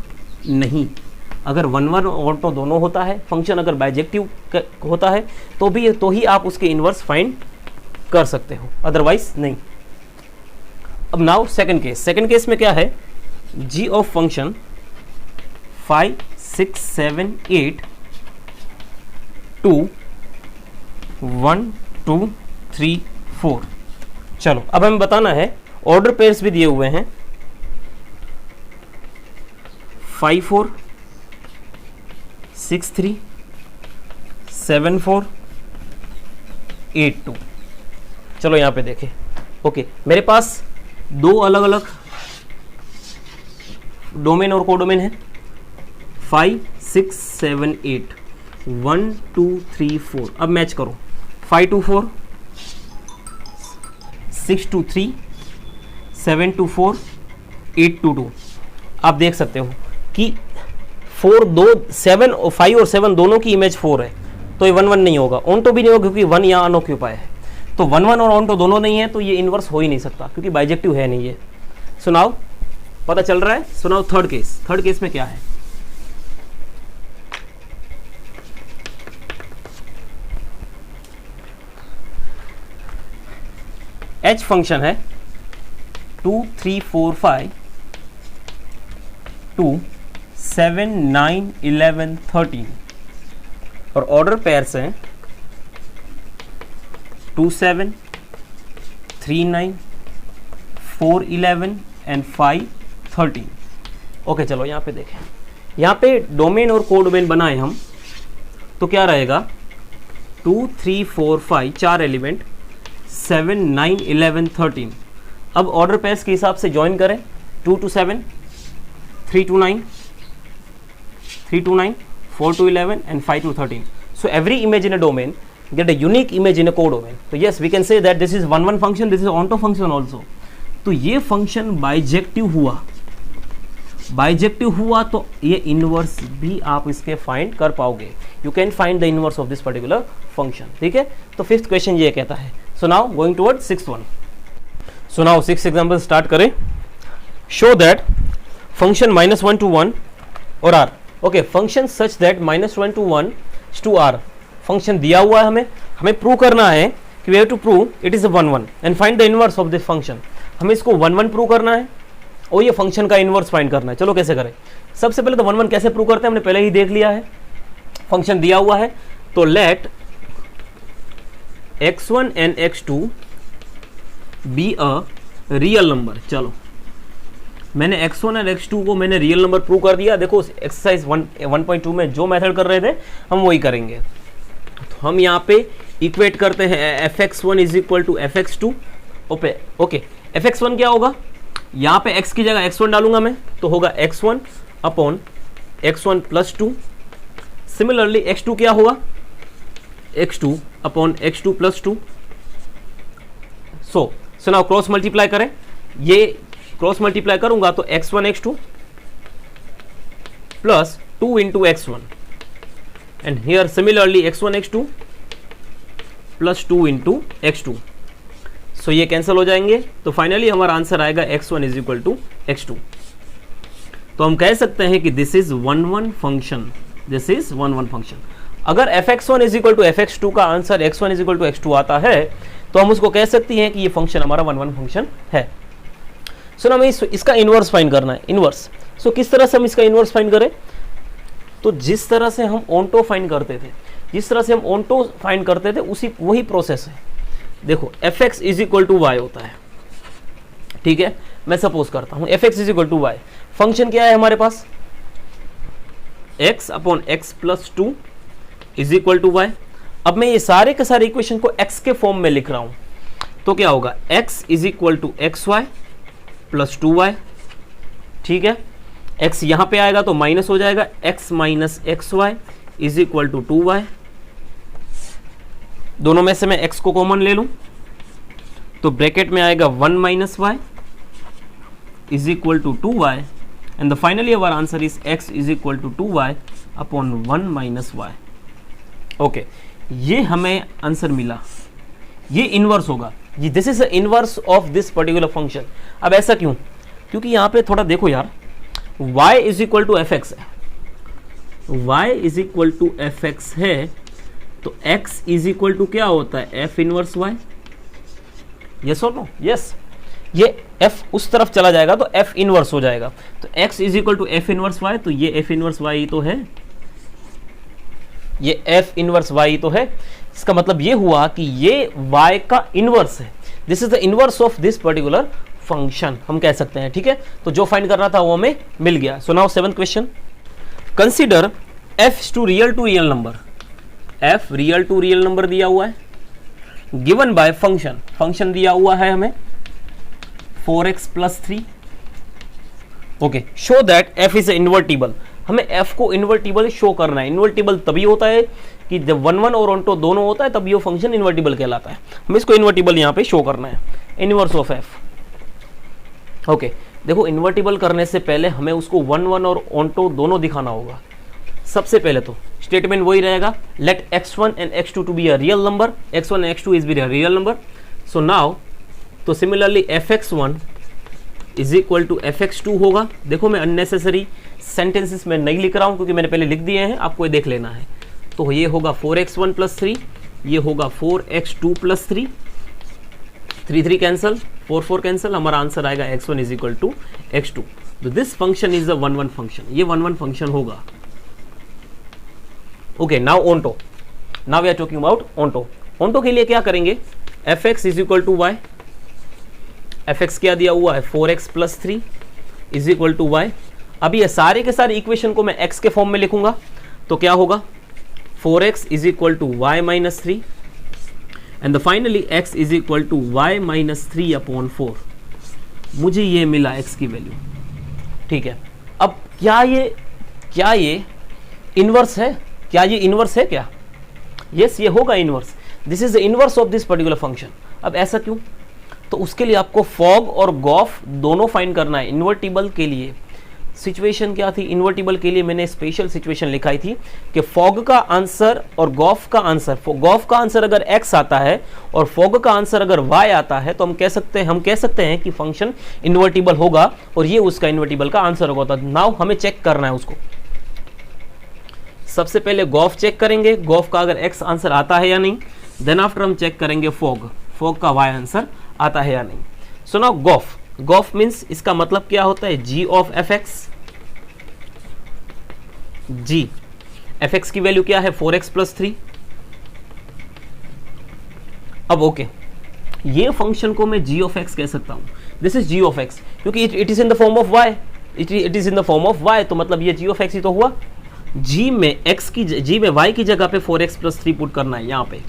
नहीं। अगर 1 1 ऑनटो दोनों होता है, फंक्शन अगर बाइजेक्टिव होता है तो ही आप उसके इनवर्स फाइंड कर सकते हो, अदरवाइज नहीं। अब नाउ सेकंड केस में क्या है, g ऑफ फंक्शन 5 6 7 8 2 1 2 3 4। चलो अब हमें बताना है, ऑर्डर पेयर्स भी दिए हुए हैं 5 4 6 3 7 4 8 2। चलो यहाँ पे देखें, ओके मेरे पास दो अलग अलग डोमेन और कोडोमेन है, 5 6 7 8 1 2 3 4। अब मैच करो, 5 2 4 623, 724, 822। आप देख सकते हो कि 7 और 5 और 7 दोनों की इमेज 4 है, तो ये 1 1 नहीं होगा, ऑन तो भी नहीं होगा क्योंकि 1 यहाँ अनऑक्यूपाई है, तो 1 1 और ऑन तो दोनों नहीं है, तो ये इनवर्स हो ही नहीं सकता क्योंकि बाइजेक्टिव है नहीं ये। सो नाउ पता चल रहा है। सो नाउ थर्ड केस में क्या है, एच फंक्शन है 2 3 4 5 2 7 9 11 13 और ऑर्डर पेयर्स हैं 2 7 3 9 4 11 एंड 5 13। ओके चलो यहाँ पे देखें, यहाँ पे डोमेन और को डोमेन बनाए हम, तो क्या रहेगा 2 3 4 5 4 एलिमेंट 7 9 11 13। अब ऑर्डर पेयर्स के हिसाब से ज्वाइन करें 2 to 7, 3 to 9, 3 to 9, 4 to 11 and 5 to 13. So every image in a domain get a unique image in a codomain. So yes, we can say that this is 1 1 function, this is onto function also. तो ये फंक्शन बाइजेक्टिव हुआ तो ये इनवर्स भी आप इसके फाइंड कर पाओगे। You can find the inverse of this particular function. ठीक है, तो फिफ्थ क्वेश्चन ये कहता है। So now going toward sixth one. So now six example start करें। शो दैट फंक्शन -1 to 1 और R. Okay, function such that -1 to 1 to r function दिया हुआ है, हमें प्रूव करना है कि we have to prove it is 1 1 and find the inverse of this function. हमें इसको 1 1 प्रूव करना है और ये फंक्शन का इनवर्स फाइंड करना है। चलो कैसे करें। सबसे पहले तो 1 1 कैसे प्रूव करते हैं हमने पहले ही देख लिया है। फंक्शन दिया हुआ है तो let x1 and x2 be a real number. चलो मैंने x1 और x2 को मैंने रियल नंबर प्रूव कर दिया। देखो एक्सरसाइज 1.2 में जो मेथड कर रहे थे हम वही करेंगे। तो हम यहाँ पे इक्वेट करते हैं fx1 is equal to fx2। Okay, fx1 क्या होगा, यहाँ पे x की जगह x1 डालूंगा मैं तो होगा x1 upon x1 plus 2। Similarly x2 क्या होगा, x2 upon x2 plus 2। So now cross multiply करें, ये क्रॉस मल्टीप्लाई करूंगा तो x1 x2 plus 2 into x1 and here similarly x1 x2 plus 2 into x2। सो ये कैंसिल हो जाएंगे तो फाइनली हमारा आंसर आएगा x1 is equal to x2। तो हम कह सकते हैं कि this is 1 1 function, this is 1 1 function. अगर fx1 is equal to fx2 का answer x1 is equal to x2 आता है तो हम उसको कह सकते हैं कि ये फंक्शन हमारा 1 1 फंक्शन है। सो ना हमें इसका इनवर्स फाइंड करना है, इनवर्स। सो किस तरह से हम इसका इनवर्स फाइंड करें, तो जिस तरह से हम ऑन्टो फाइंड करते थे, जिस तरह से हम ऑन्टो फाइंड करते थे उसी वही प्रोसेस है। देखो fx is equal to y होता है, ठीक है। मैं सपोज करता हूं fx is equal to y, function क्या है हमारे पास x upon x plus 2 is equal to y। अब मैं ये सारे के सारे इक्वेशन को x के फॉर्म में लिख रहा हूं तो क्या होगा, x is equal to X Y plus 2y, ठीक है। x यहां पे आएगा तो माइनस हो जाएगा, x minus X Y is equal to 2y। दोनों में से मैं x को कॉमन ले लूं तो ब्रैकेट में आएगा 1 minus Y is equal to 2y and the finally our answer is x is equal to 2y upon 1 minus Y. Okay, ये हमें आंसर मिला, ये इनवर्स होगा, ये this is the inverse of this particular function. अब ऐसा क्यों, क्योंकि यहां पे थोड़ा देखो यार, y is equal to fx है, y is equal to fx है तो x इज इक्वल टू क्या होता है, f इनवर्स y। यस और नो, यस। ये f उस तरफ चला जाएगा तो f इनवर्स हो जाएगा, तो x is equal to f inverse y, तो ये f इनवर्स y ही तो है, ये f इनवर्स y तो है। इसका मतलब ये हुआ कि ये y का इनवर्स है, this is the inverse of this particular function हम कह सकते हैं, ठीक है। तो जो फाइंड करना था वो हमें मिल गया। So now seventh question, consider f to real number, f real to real number दिया हुआ है, गिवन बाय फंक्शन, फंक्शन दिया हुआ है हमें 4x plus 3। Okay, show that f is invertible, हमें f को इन्वर्टिबल शो करना है। इन्वर्टिबल तभी होता है कि जब 1 1 और ऑन्टो दोनों होता है तब ये फंक्शन इन्वर्टिबल कहलाता है। हमें इसको इन्वर्टिबल यहाँ पे शो करना है। Inverse of F. ओके, देखो इन्वर्टिबल करने से पहले हमें उसको 1 1 और ऑन्टो दोनों दिखाना होगा। सबसे पहले तो स्टेटमेंट वही रहेगा, let x1 and x2 to be a real number, x1 and x2 is be a real number. So now तो similarly fx1 is equal to fx2 होगा। देखो मैं अननेसेसरी सेंटेंसेस में नहीं लिख रहा हूं क्योंकि मैंने पहले लिख दिए हैं, आपको ये देख लेना है। तो ये होगा 4x1 प्लस 3, ये होगा 4x2 प्लस 3, 3 3 कैंसिल, 4 4 कैंसिल, हमारा आंसर आएगा x1 is equal to x2। तो this function is a 1 1 function, ये 1 1 फंक्शन होगा। Okay, now onto, now we are talking about onto. Onto के लिए क्या करेंगे, fx is equal to Y, fx क्या दिया हुआ है 4x plus 3 is equal to Y. अभी ये सारे के सारे इक्वेशन को मैं x के फॉर्म में लिखूंगा तो क्या होगा 4x is equal to y minus 3 and finally x is equal to y minus 3 upon 4। मुझे ये मिला x की वैल्यू, ठीक है। अब क्या ये इनवर्स है, क्या ये इनवर्स है क्या? यस, ये होगा inverse, this is the inverse of this particular function. अब ऐसा क्यों? तो उसके लिए आपको फॉग और गॉफ दोनों फाइंड करना है। इन्वर्टिबल के लिए सिचुएशन क्या थी, इन्वर्टिबल के लिए मैंने स्पेशल सिचुएशन लिखाई थी कि फॉग का आंसर और गॉफ का आंसर अगर x आता है और फॉग का आंसर अगर y आता है तो हम कह सकते हैं कि फंक्शन इन्वर्टिबल होगा और ये उसका इन्वर्टिबल का आंसर होगा। तो नाउ हमें चेक करना है उसको। सबसे पहले गॉफ चेक करेंगे, गॉफ का अगर x आंसर आता है या नहीं, देन आफ्टर हम चेक करेंगे फॉग का y आंसर आता है या नहीं। सो नाउ गॉफ मीन्स इसका मतलब क्या होता है, g of fx। g fx की वैल्यू क्या है 4x प्लस 3। अब ओके, ये फंक्शन को मैं g ऑफ x कह सकता हूं, this is g of x क्योंकि it is in the form of y, it is in the form of y, तो मतलब ये g ऑफ x ही तो हुआ। g में y की जगह पे 4x प्लस 3 पुट करना है यहाँ पे,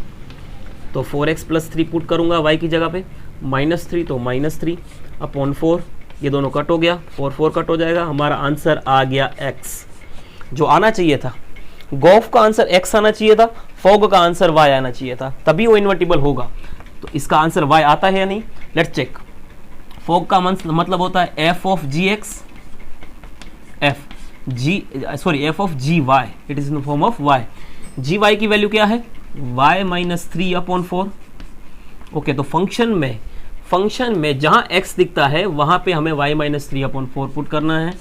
तो 4x प्लस 3 पुट करूंगा y की जगह पे, -3 तो -3 अपॉन 4, ये दोनों कट हो गया, 4 4 कट हो जाएगा, हमारा आंसर आ गया x। जो आना चाहिए था, गॉफ का आंसर x आना चाहिए था, फॉग का आंसर y आना चाहिए था, तभी वो इन्वर्टिबल होगा। तो इसका आंसर y आता है या नहीं, लेट्स चेक। फॉग का मतलब होता है f of gx, f of gy, it is in the form of y। gy की वैल्यू क्या है y माइनस 3 अपॉन 4। ओके, तो फंक्शन में जहां x दिखता है वहां पे हमें y माइनस 3 अपॉन 4 पुट करना है,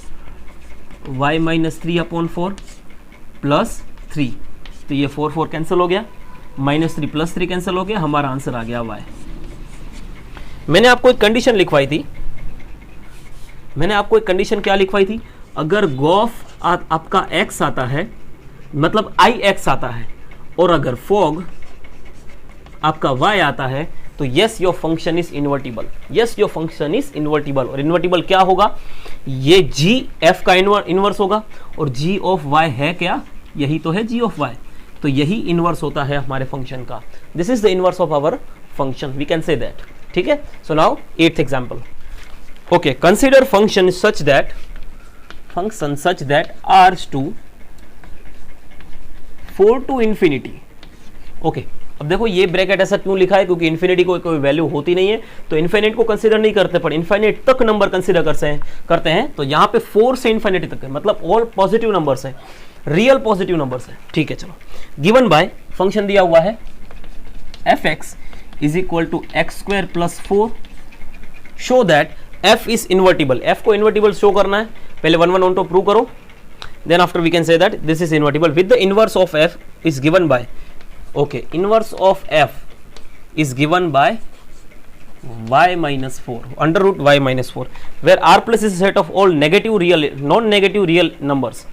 y माइनस 3 अपॉन 4 प्लस 3, तो ये 4 4 कैंसिल हो गया, -3 प्लस 3 कैंसिल हो गया, हमारा आंसर आ गया y। मैंने आपको एक कंडीशन लिखवाई थी, क्या लिखवाई थी, अगर गॉफ आपका x आता है मतलब ix आता है और अगर फॉग आपका y आता है तो yes your function is invertible, और इन्वर्टिबल क्या होगा, ये g f का इनवर्स होगा और g ऑफ y है क्या, यही तो है g ऑफ y, तो यही इनवर्स होता है हमारे फंक्शन का। This is the inverse of our function, we can say that, ठीक है। So now 8th example. Okay, consider function such that आर्स टू 4 टू इंफिनिटी। ओके, अब देखो ये ब्रैकेट ऐसा क्यों लिखा है, क्योंकि इन्फिनिटी को कोई वैल्यू होती नहीं है तो इन्फिनिट को कंसीडर नहीं करते, पर इन्फिनिट तक नंबर कंसीडर करते हैं। तो यहाँ पे 4 से इन्फिनिटी तक है, मतलब ऑल पॉजिटिव नंबर्स है, रियल पॉजिटिव नंबर्स है, ठीक है। चलो, गिवन बाय फंक्शन दिया हुआ है fx is equal to x square plus 4, show that f is invertible. f को इन्वर्टिबल शो करना है, पहले 1 1 ऑन टू प्रूव करो, then after we can say that this is invertible with the inverse of f is given by, okay, inverse of f is given by y minus 4, under root y minus 4, where r plus is a set of all non-negative real numbers,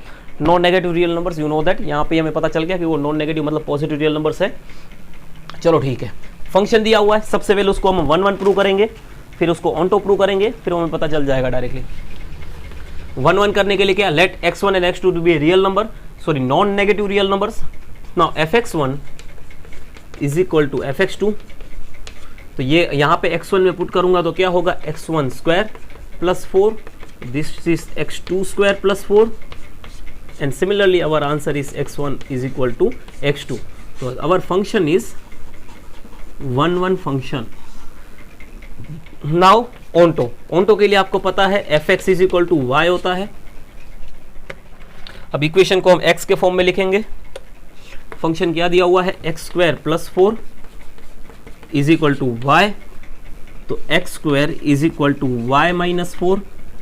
you know that। यहाँ पे हमें पता चल गया कि वो नॉन नेगेटिव मतलब पॉजिटिव रियल नंबर्स है। चलो ठीक है, फंक्शन दिया हुआ है, सबसे पहले उसको हम 1 1 प्रूव करेंगे, फिर उसको ऑन टू प्रूव करेंगे, फिर हमें पता चल जाएगा डायरेक्टली। 1 1 करने के लिए क्या, let x1 and x2 to be real number, sorry non negative real numbers. Now fx1 is equal to fx2, तो ये यहाँ पे x1 में पुट करूंगा तो क्या होगा, x1 square plus 4, this is x2 square plus 4, and similarly our answer is x1 is equal to x2। तो our function is 1 1 function. Now onto के लिए आपको पता है f x is equal to y होता है। अब इक्वेशन को हम x के फॉर्म में लिखेंगे। फंक्शन क्या दिया हुआ है, x square plus 4 is equal to y, तो x square is equal to y minus 4,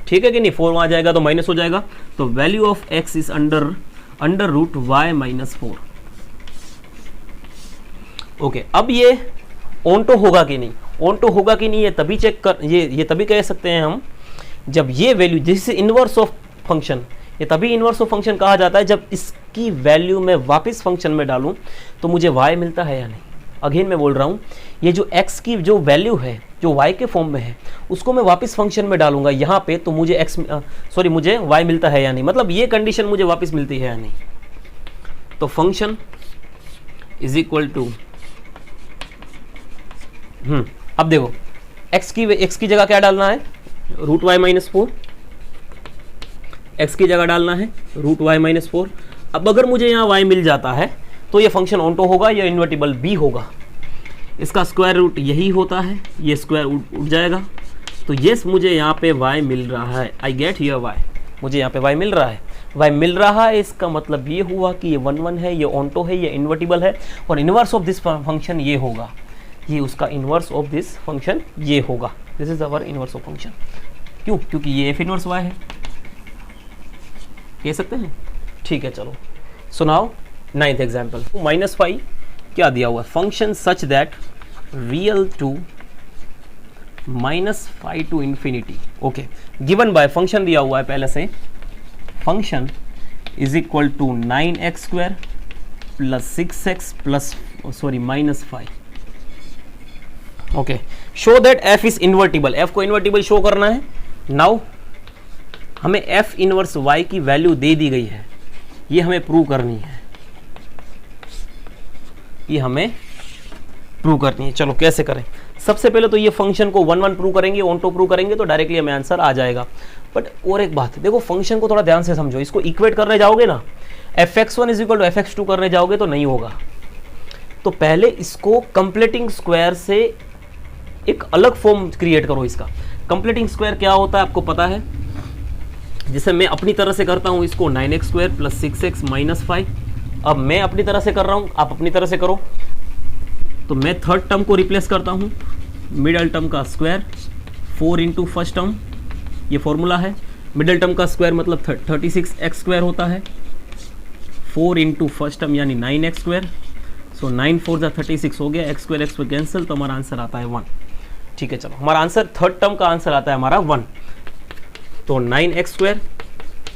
ठीक है कि नहीं, 4 वहां जाएगा तो माइनस हो जाएगा, तो value of x is under root y minus 4। Okay, अब ये ओंटो होगा कि नहीं, ओंटो होगा कि नहीं ये तभी चेक कर, ये तभी कह सकते हैं हम जब ये वैल्यू, जिससे इनवर्स ऑफ फंक्शन, ये तभी इनवर्स ऑफ फंक्शन कहा जाता है जब इसकी वैल्यू मैं वापस फंक्शन में डालूं तो मुझे y मिलता है या नहीं। अगेन मैं बोल रहा हूं, ये जो x की जो वैल्यू है जो y के फॉर्म में है उसको मैं वापस फंक्शन में डालूंगा यहाँ पे, तो मुझे मुझे y मिलता है या नहीं, मतलब ये कंडीशन मुझे वापस मिलती है या नहीं। तो फंक्शन इज इक्वल टू अब देखो x की जगह क्या डालना है, रूट वाई माइनस 4, x की जगह डालना है रूट वाई माइनस 4। अब अगर मुझे यहाँ y मिल जाता है तो ये फंक्शन ओंटो होगा या इन्वर्टिबल भी होगा। इसका स्क्वायर रूट यही होता है, ये स्क्वायर उठ जाएगा, तो यस मुझे यहाँ पे y मिल रहा है, आई गेट हियर y, मुझे यहाँ पे y मिल रहा है, y मिल रहा है, इसका मतलब ये हुआ कि ये 1 है, ये ओंटो है, ये इन्वर्टिबल है, और इनवर्स ऑफ दिस फंक्शन ये होगा, ये उसका इनवर्स ऑफ दिस फंक्शन ये होगा, this is our inverse of function. क्यों, क्योंकि ये f इनवर्स y है, कह सकते हैं, ठीक है। चलो सो नाउ 9th एग्जाम्पल, -5 क्या दिया हुआ है, function such that real to -5 to infinity. Okay, given by function दिया हुआ है पहले से, function is equal to 9x square plus 6x plus -5। Okay, show that f is invertible, f को इन्वर्टिबल शो करना है। नाउ हमें f इनवर्स y की वैल्यू दे दी गई है, ये हमें प्रूव करनी है, ये हमें प्रूव करनी है। चलो कैसे करें, सबसे पहले तो ये फंक्शन को 1 1 प्रूव करेंगे, ओंटो प्रूव करेंगे तो डायरेक्टली हमें आंसर आ जाएगा। बट और एक बात देखो, फंक्शन को थोड़ा ध्यान से समझो, इसको इक्वेट करने जाओगे ना, fx1 is equal to fx2 करने जाओगे तो नहीं होगा, तो पहले इसको कंप्लीटिंग स्क्वायर से एक अलग फॉर्म क्रिएट करो। इसका कंप्लीटिंग स्क्वायर क्या होता है आपको पता है, जिसे मैं अपनी तरह से करता हूं इसको 9x square plus 6x minus 5। अब मैं अपनी तरह से कर रहा हूं, आप अपनी तरह से करो, तो मैं थर्ड टर्म को रिप्लेस करता हूं, मिडल टर्म का स्क्वायर 4 इंटू फर्स्ट टर्म, ये फॉर्मूला है, मिडल टर्म का स्क्वायर मतलब 36x स्क्वायर होता है, 4 इंटू फर्स्ट टर्म यानी 9x स्क्वायर, सो 9 4 36 हो गया, x स्क्वायर कैंसिल, तो हमारा आंसर आता है 1। ठीक है, चलो हमारा आंसर थर्ड टर्म का आंसर आता है हमारा 1, तो 9x square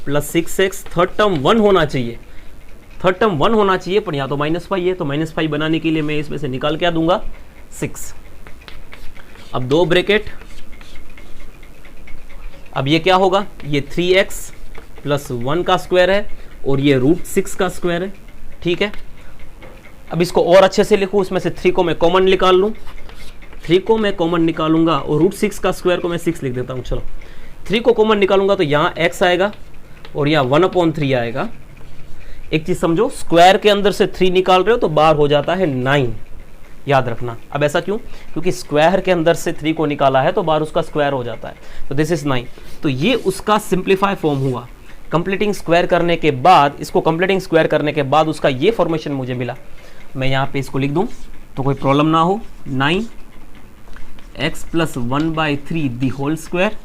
plus 6x, third term 1 होना चाहिए, थर्ड टर्म 1 होना चाहिए, पर यहाँ तो -5 है, तो -5 बनाने के लिए मैं इसमें से निकाल क्या दूंगा 6। अब 2 ब्रैकेट, अब ये क्या होगा, ये 3x प्लस 1 का स्क्वायर है और ये √6 का स्क्वायर है। ठीक है, अब इसको और अच्छे से लिखूँ, इसमें से 3 को मैं कॉमन निकाल लूँ, 3 को मैं कॉमन निकालूंगा और √6 का स्क्वायर को मैं 6 लिख देता हूँ। चलो 3 को कॉमन निकालूंगा तो यहाँ x आएगा और यहाँ 1/3 आएगा। एक चीज समझो, स्क्वायर के अंदर से 3 निकाल रहे हो तो बाहर हो जाता है 9, याद रखना। अब ऐसा क्यों, क्योंकि स्क्वायर के अंदर से 3 को निकाला है तो बाहर उसका स्क्वायर हो जाता है, तो दिस इज 9। तो ये उसका सिंप्लीफाई फॉर्म हुआ, कंप्लीटिंग स्क्वायर करने के बाद, इसको कंप्लीटिंग स्क्वायर करने के बाद उसका ये फॉर्मेशन मुझे मिला। मैं यहाँ पे इसको लिख दूँ तो कोई प्रॉब्लम ना हो, 9x plus 1/3 the whole square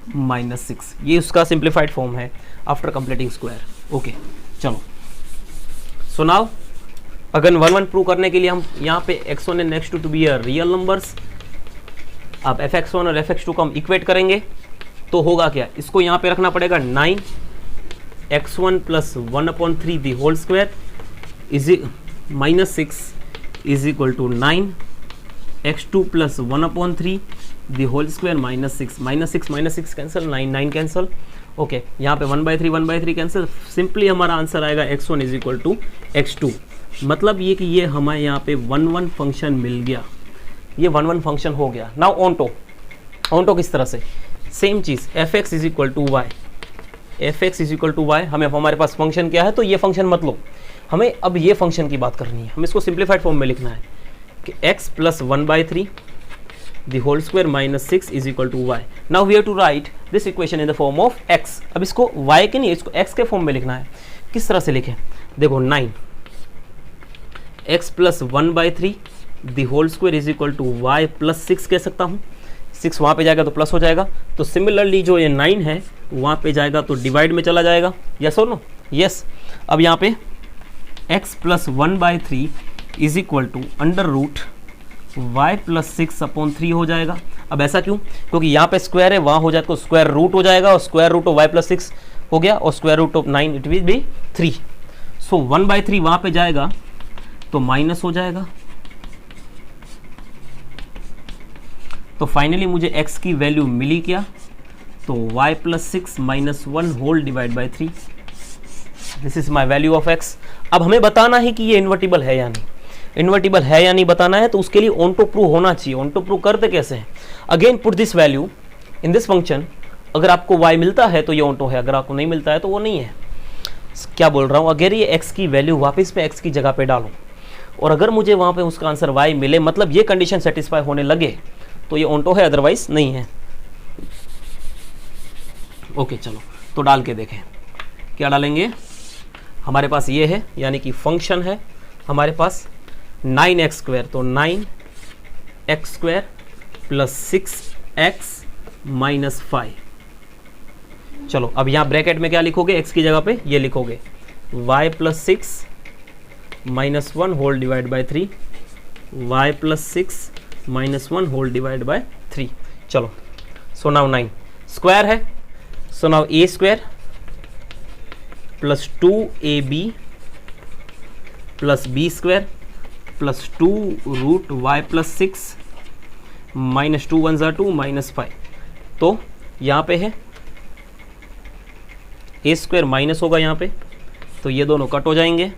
-6, ये उसका सिंप्लीफाइड फॉर्म है आफ्टर कंप्लीटिंग स्क्वायर। ओके चलो, सो नाउ अगर 1 1 प्रूव करने के लिए हम यहाँ पे x1 and x2 to be a real numbers, अब fx1 और fx2 को हम इक्वेट करेंगे तो होगा क्या, इसको यहाँ पे रखना पड़ेगा 9x1 plus 1/3 the whole square is -6 is equal to 9x2 plus 1/3 the whole square -6 -6 cancel, 9 cancel. Okay, यहाँ पे 1/3 कैंसिल, सिंपली हमारा आंसर आएगा x1 is equal to x2। मतलब ये कि ये हमें यहाँ पे 1 1 फंक्शन मिल गया, ये 1 1 फंक्शन हो गया। नाउ ऑनटो किस तरह से, सेम चीज़ fx is equal to Y, fx is equal to y, हमें हमारे पास फंक्शन क्या है, तो ये फंक्शन मत लो, हमें अब ये फंक्शन की बात करनी है, हमें इसको सिंप्लीफाइड फॉर्म में लिखना है कि x plus 1/3 the whole square minus 6 is equal to y. Now we have to write this equation in the form of x. अब इसको y के नहीं, इसको x के फॉर्म में लिखना है. किस तरह से लिखें? देखो 9 x plus 1/3 the whole square is equal to y plus 6 कह सकता हूँ. 6 वहाँ पे जाएगा तो प्लस हो जाएगा. तो सिमिलरली जो ये 9 है वहाँ पे जाएगा तो डिवाइड में चला जाएगा. यस और नो? यस. अब यहाँ पे x plus 1/3 is equal to under root y plus 6/3 हो जाएगा. अब ऐसा क्यों? क्योंकि यहाँ पे स्क्वायर है, वहाँ हो जाएगा तो स्क्वायर रूट हो जाएगा, और square root of y plus 6 हो गया, और square root of 9 it will be 3. So 1/3 वहाँ पे जाएगा तो माइनस हो जाएगा. तो फाइनली मुझे x की वैल्यू मिली क्या? तो y plus 6 minus 1 whole divide by 3. This is my value of x. अब हमें बताना है कि ये इन्वर्टिबल है या नहीं. इन्वर्टिबल है या नहीं बताना है, तो उसके लिए ऑन टू प्रूव होना चाहिए. ऑन टू प्रूव करते कैसे हैं? Again put this value in this function. अगर आपको y मिलता है तो ये ऑन टू है, अगर आपको नहीं मिलता है तो वो नहीं है. क्या बोल रहा हूँ? अगर ये x की वैल्यू वापस मैं x की जगह पे डालूँ और अगर मुझे वहाँ पे उसका आंसर y मिले, मतलब ये कंडीशन सेटिस्फाई होने लगे, तो ये ऑन टू है, अदरवाइज नहीं है. ओके चलो तो डाल के देखें. क्या डालेंगे? हमारे पास ये है, यानी कि फंक्शन है हमारे पास 9x², तो 9x² प्लस 6x माइनस 5. चलो अब यहाँ ब्रैकेट में क्या लिखोगे? x की जगह पे ये लिखोगे y plus 6 minus 1 whole divide by 3, y plus 6 minus 1 whole divide by 3. चलो सो नाउ 9 स्क्वायर है, so now a² plus 2ab plus b² plus 2 root y plus 6 minus 2 1 2 minus 5. तो यहाँ पे है a² माइनस होगा यहाँ पे, तो ये दोनों कट हो जाएंगे.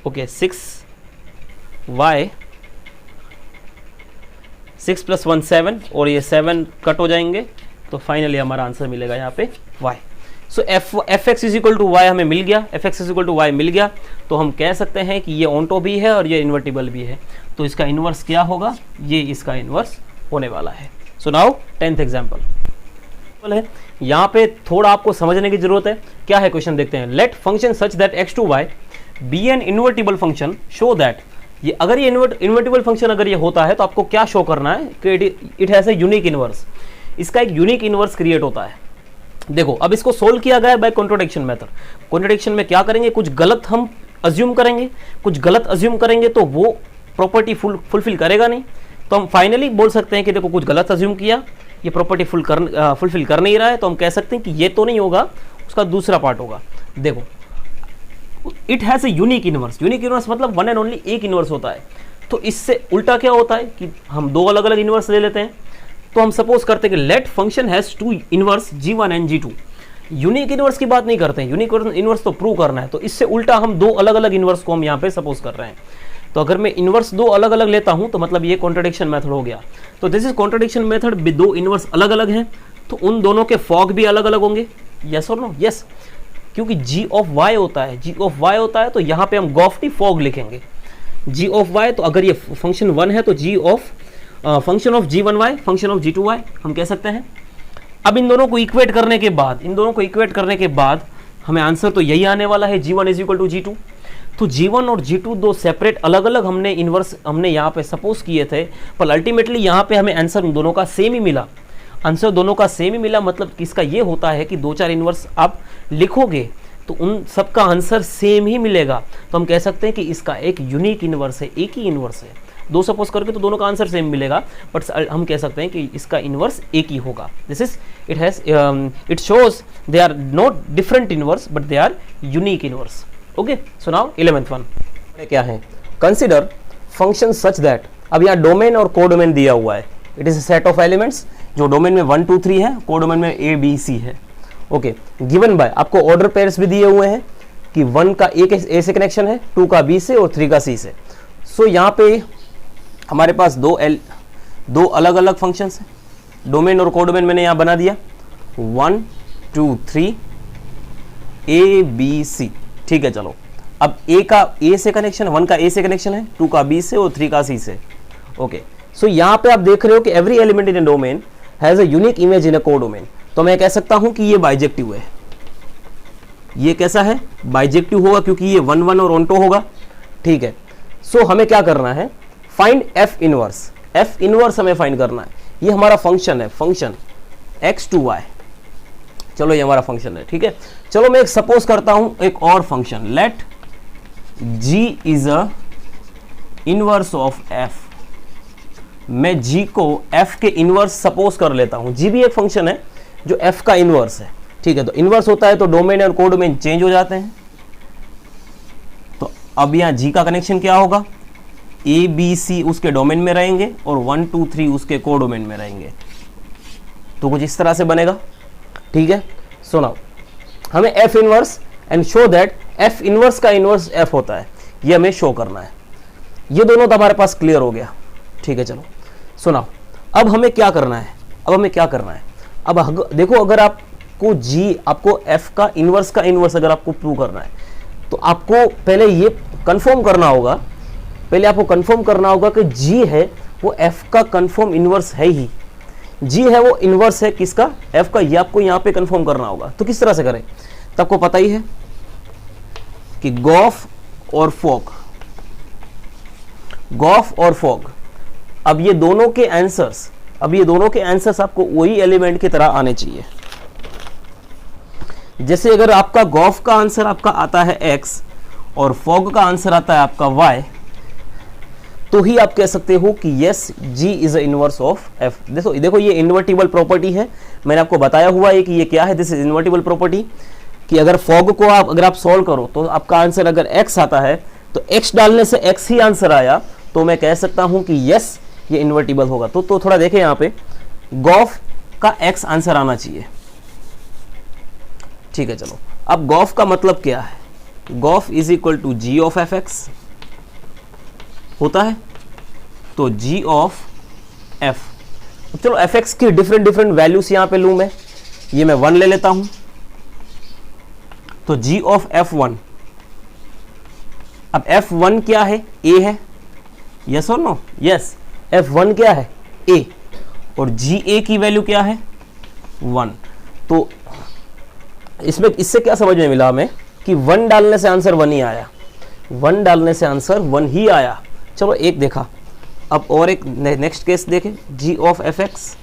ओके 6y 6 प्लस 1 7 और ये 7 कट हो जाएंगे. तो फाइनली हमारा आंसर मिलेगा यहाँ पे y. So f x is equal to y हमें मिल गया. F x is equal to y मिल गया, तो हम कह सकते हैं कि ये ऑनटो भी है और ये इन्वर्टिबल भी है. तो इसका इन्वर्स क्या होगा? ये इसका इन्वर्स होने वाला है. सो नाउ 10th एग्जाम्पल है. यहाँ पे थोड़ा आपको समझने की जरूरत है. क्या है क्वेश्चन? देखते हैं. Let function such that x to y be an invertible function show that. ये अगर ये इन्वर्टिबल फंक्शन अगर ये होता है तो आपको क्या शो करना है कि it has a unique inverse. इसका एक यूनिक इन्वर्स क्रिएट होता है. देखो अब इसको सोल्व किया गया है बाय कॉन्ट्रडिक्शन मेथड. कॉन्ट्रडिक्शन में क्या करेंगे? कुछ गलत हम अज्यूम करेंगे, कुछ गलत अज्यूम करेंगे तो वो प्रॉपर्टी फुलफिल करेगा नहीं. तो हम फाइनली बोल सकते हैं कि देखो कुछ गलत अज्यूम किया, ये प्रॉपर्टी फुलफिल कर नहीं रहा है, तो हम कह सकते हैं कि ये तो नहीं होगा, उसका दूसरा पार्ट होगा. देखो it has a unique inverse. Unique inverse मतलब वन एंड ओनली एक इन्वर्स होता है. तो इससे उल्टा क्या होता है कि हम दो अलग अलग इन्वर्स ले लेते हैं. तो हम सपोज करते हैं कि let function has two inverse g1 and g2. Unique inverse की बात नहीं करते हैं, यूनिक इन्वर्स तो प्रूव करना है. तो इससे उल्टा हम दो अलग अलग इन्वर्स को हम यहाँ पे सपोज कर रहे हैं. तो अगर मैं इन्वर्स दो अलग अलग लेता हूँ तो मतलब ये कॉन्ट्रडिक्शन मेथड हो गया. तो दिस इज कॉन्ट्रडिक्शन मेथड. दो इन्वर्स अलग अलग हैं तो उन दोनों के फॉग भी अलग अलग होंगे. यस और नो? यस, क्योंकि g ऑफ y होता है, g ऑफ y होता है तो यहाँ पे हम गॉफ्टी फॉग लिखेंगे. g ऑफ y, तो अगर ये फंक्शन 1 है तो g of function of g1y function of g2y हम कह सकते हैं. अब इन दोनों को इक्वेट करने के बाद हमें आंसर तो यही आने वाला है, g1 is equal to g2. तो g1 और g2 दो सेपरेट अलग अलग हमने इन्वर्स हमने यहाँ पे सपोज किए थे, पर अल्टीमेटली यहाँ पे हमें आंसर दोनों का सेम ही मिला. आंसर दोनों का सेम ही मिला मतलब किसका ये होता है कि दो चार इन्वर्स आप लिखोगे तो उन सबका आंसर सेम ही मिलेगा. तो हम कह सकते हैं कि इसका एक यूनिक इन्वर्स है, एक ही इन्वर्स है. दो सपोज करके तो दोनों का आंसर सेम मिलेगा, बट हम कह सकते हैं कि इसका इन्वर्स एक ही होगा. This is it shows they are not different inverse but they are unique inverse. Okay, so now 11th one क्या है? Consider function such that. अब यहाँ डोमेन और कोडोमेन दिया हुआ है. It is a set of elements जो डोमेन में 1 2 3 है, कोडोमेन में A B C है. ओके, गिवन बाय आपको ऑर्डर पेयर्स भी दिए हुए हैं कि 1 का A से कनेक्शन है, 2 का B से और 3 का C से. सो यहाँ पे हमारे पास दो अलग अलग फंक्शंस हैं. डोमेन और कोडोमेन मैंने यहाँ बना दिया 1 2 3 A B C. ठीक है, चलो अब A का A से कनेक्शन, 1 का A से कनेक्शन है, 2 का B से और 3 का C से. ओके, सो यहाँ पे आप देख रहे हो कि every element in A domain has a unique image in a codomain. तो मैं कह सकता हूं कि ये बाइजेक्टिव है। ये कैसा है? बाइजेक्टिव होगा क्योंकि ये 1 1 और ऑन्टो होगा। ठीक है, सो हमें क्या करना है? Find F inverse. F inverse हमें फाइंड करना है। ये हमारा फंक्शन है, फंक्शन x to y। चलो ये हमारा फंक्शन है। ठीक है, चलो मैं एक सपोज करता हूं एक और function, let g is a inverse of f। मैं g को f के इनवर्स सपोज कर लेता हूं। g भी एक फंक्शन है जो f का इनवर्स है। ठीक है, तो इनवर्स होता है तो डोमेन और कोडोमेन चेंज हो जाते हैं। तो अब यहां g का कनेक्शन क्या होगा? a b c उसके डोमेन में रहेंगे और 1 2 3 उसके कोडोमेन में रहेंगे। तो कुछ इस तरह से बनेगा। ठीक है, सुनाओ हमें f inverse and show that f inverse का इनवर्स f होता है, ये हमें शो करना है। ये दोनों तो हमारे पास क्लियर हो गया। ठीक है, चलो सुनाओ अब हमें क्या करना है? अब देखो, अगर आपको g, आपको f का इनवर्स अगर आपको प्रूव करना है तो आपको पहले ये कंफर्म करना होगा, कि g है वो f का कंफर्म इनवर्स है ही। g है वो इनवर्स है किसका? f का। ये आपको यहाँ पे कंफर्म करना होगा। तो किस तरह से करें? तो आपको पता ही है कि गॉफ और फॉग, अब ये दोनों के आंसर्स आपको वही एलिमेंट की तरह आने चाहिए। जैसे अगर आपका गॉफ का आंसर आपका आता है x और फॉग का आंसर आता है आपका y, तो ही आप कह सकते हो कि yes g is a inverse of f। देखो ये इन्वर्टिबल प्रॉपर्टी है, मैंने आपको बताया हुआ है कि ये क्या है। दिस इज इन्वर्टिबल प्रॉपर्टी कि अगर फॉग को अगर आप सॉल्व करो तो आपका आंसर अगर x आता है तो x डालने से x ही आंसर आया, तो मैं कह सकता हूं कि यस ये इन्वर्टिबल होगा। तो थोड़ा देखें यहाँ पे, गॉफ का x आंसर आना चाहिए। ठीक है, चलो अब गॉफ का मतलब क्या है? Gof is equal to g of fx होता है, तो g ऑफ f। चलो fx की डिफरेंट वैल्यूज यहां पे लूं मैं, ये मैं 1 ले लेता हूं, तो g ऑफ f1। अब f1 क्या है? a है, यस और नो? यस, f1 क्या है? a, और ga की वैल्यू क्या है? 1। तो इससे क्या समझ में मिला हमें कि 1 डालने से आंसर 1 ही आया। चलो एक देखा, अब और एक नेक्स्ट केस देखें, g of fx,